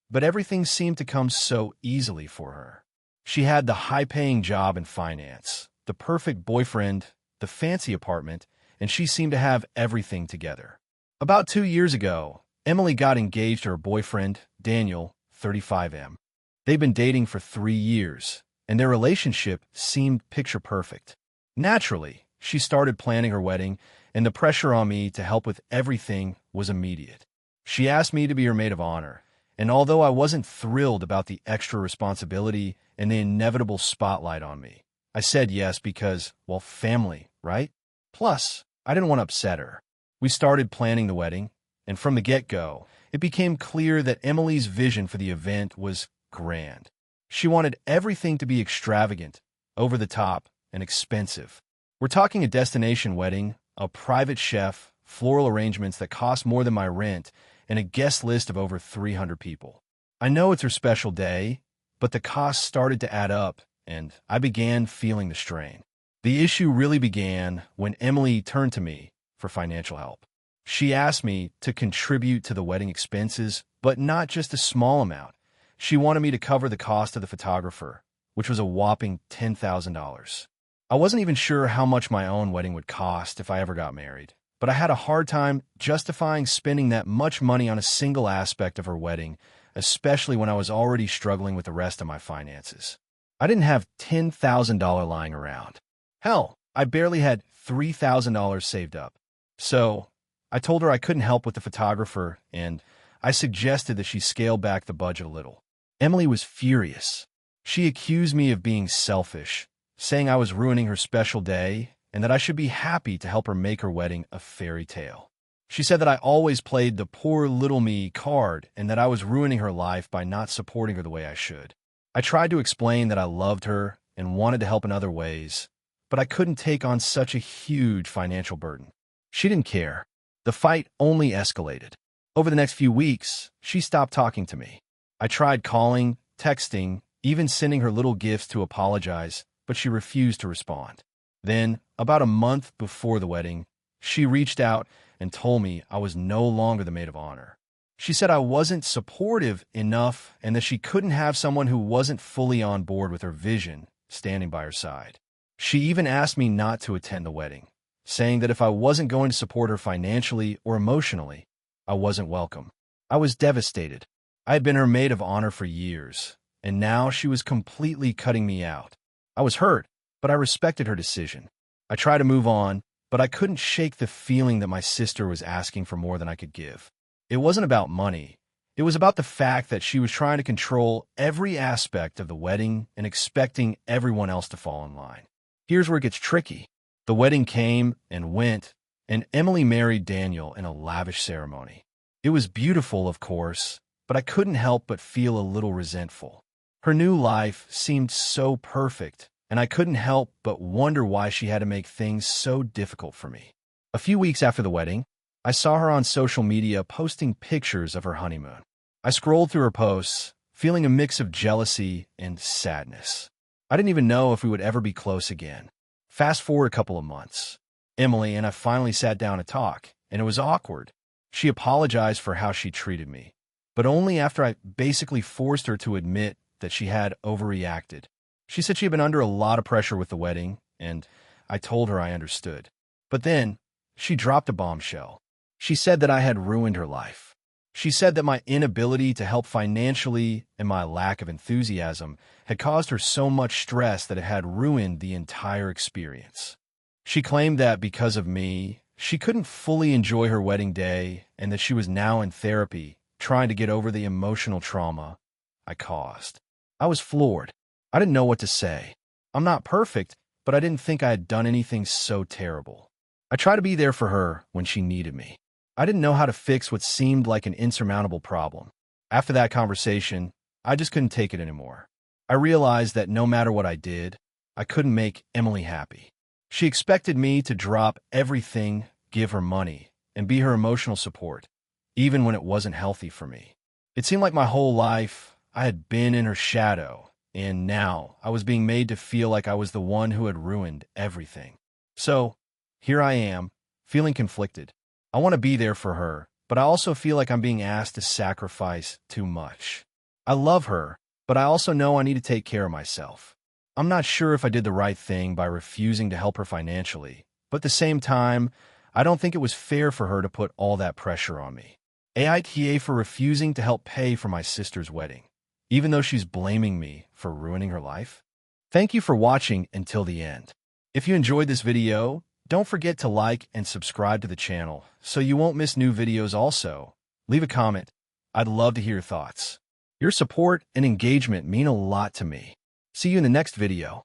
but everything seemed to come so easily for her. She had the high-paying job in finance, the perfect boyfriend, the fancy apartment, and she seemed to have everything together. About 2 years ago, Emily got engaged to her boyfriend, Daniel, 35M. They've been dating for 3 years, and their relationship seemed picture-perfect. Naturally, she started planning her wedding, and the pressure on me to help with everything was immediate. She asked me to be her maid of honor, and although I wasn't thrilled about the extra responsibility and the inevitable spotlight on me, I said yes because, well, family, right? Plus, I didn't want to upset her. We started planning the wedding, and from the get-go, it became clear that Emily's vision for the event was grand. She wanted everything to be extravagant, over the top, and expensive. We're talking a destination wedding, a private chef, floral arrangements that cost more than my rent, and a guest list of over 300 people. I know it's her special day, but the costs started to add up, and I began feeling the strain. The issue really began when Emily turned to me for financial help. She asked me to contribute to the wedding expenses, but not just a small amount. She wanted me to cover the cost of the photographer, which was a whopping $10,000. I wasn't even sure how much my own wedding would cost if I ever got married, but I had a hard time justifying spending that much money on a single aspect of her wedding, especially when I was already struggling with the rest of my finances. I didn't have $10,000 lying around. Hell, I barely had $3,000 saved up. So I told her I couldn't help with the photographer, and I suggested that she scale back the budget a little. Emily was furious. She accused me of being selfish, saying I was ruining her special day and that I should be happy to help her make her wedding a fairy tale. She said that I always played the poor little me card and that I was ruining her life by not supporting her the way I should. I tried to explain that I loved her and wanted to help in other ways, but I couldn't take on such a huge financial burden. She didn't care. The fight only escalated. Over the next few weeks, she stopped talking to me. I tried calling, texting, even sending her little gifts to apologize, but she refused to respond. Then, about a month before the wedding, she reached out and told me I was no longer the maid of honor. She said I wasn't supportive enough and that she couldn't have someone who wasn't fully on board with her vision standing by her side. She even asked me not to attend the wedding, saying that if I wasn't going to support her financially or emotionally, I wasn't welcome. I was devastated. I had been her maid of honor for years, and now she was completely cutting me out. I was hurt, but I respected her decision. I tried to move on, but I couldn't shake the feeling that my sister was asking for more than I could give. It wasn't about money. It was about the fact that she was trying to control every aspect of the wedding and expecting everyone else to fall in line. Here's where it gets tricky. The wedding came and went, and Emily married Daniel in a lavish ceremony. It was beautiful, of course, but I couldn't help but feel a little resentful. Her new life seemed so perfect, and I couldn't help but wonder why she had to make things so difficult for me. A few weeks after the wedding, I saw her on social media posting pictures of her honeymoon. I scrolled through her posts, feeling a mix of jealousy and sadness. I didn't even know if we would ever be close again. Fast forward a couple of months. Emily and I finally sat down to talk, and it was awkward. She apologized for how she treated me, but only after I basically forced her to admit that she had overreacted. She said she had been under a lot of pressure with the wedding, and I told her I understood. But then, she dropped a bombshell. She said that I had ruined her life. She said that my inability to help financially and my lack of enthusiasm had caused her so much stress that it had ruined the entire experience. She claimed that because of me, she couldn't fully enjoy her wedding day and that she was now in therapy, trying to get over the emotional trauma I caused. I was floored. I didn't know what to say. I'm not perfect, but I didn't think I had done anything so terrible. I tried to be there for her when she needed me. I didn't know how to fix what seemed like an insurmountable problem. After that conversation, I just couldn't take it anymore. I realized that no matter what I did, I couldn't make Emily happy. She expected me to drop everything, give her money, and be her emotional support, even when it wasn't healthy for me. It seemed like my whole life I had been in her shadow, and now I was being made to feel like I was the one who had ruined everything. So, here I am, feeling conflicted. I want to be there for her, but I also feel like I'm being asked to sacrifice too much. I love her, but I also know I need to take care of myself. I'm not sure if I did the right thing by refusing to help her financially, but at the same time, I don't think it was fair for her to put all that pressure on me. AITA for refusing to help pay for my sister's wedding, even though she's blaming me for ruining her life. Thank you for watching until the end. If you enjoyed this video, don't forget to like and subscribe to the channel so you won't miss new videos also. Leave a comment. I'd love to hear your thoughts. Your support and engagement mean a lot to me. See you in the next video.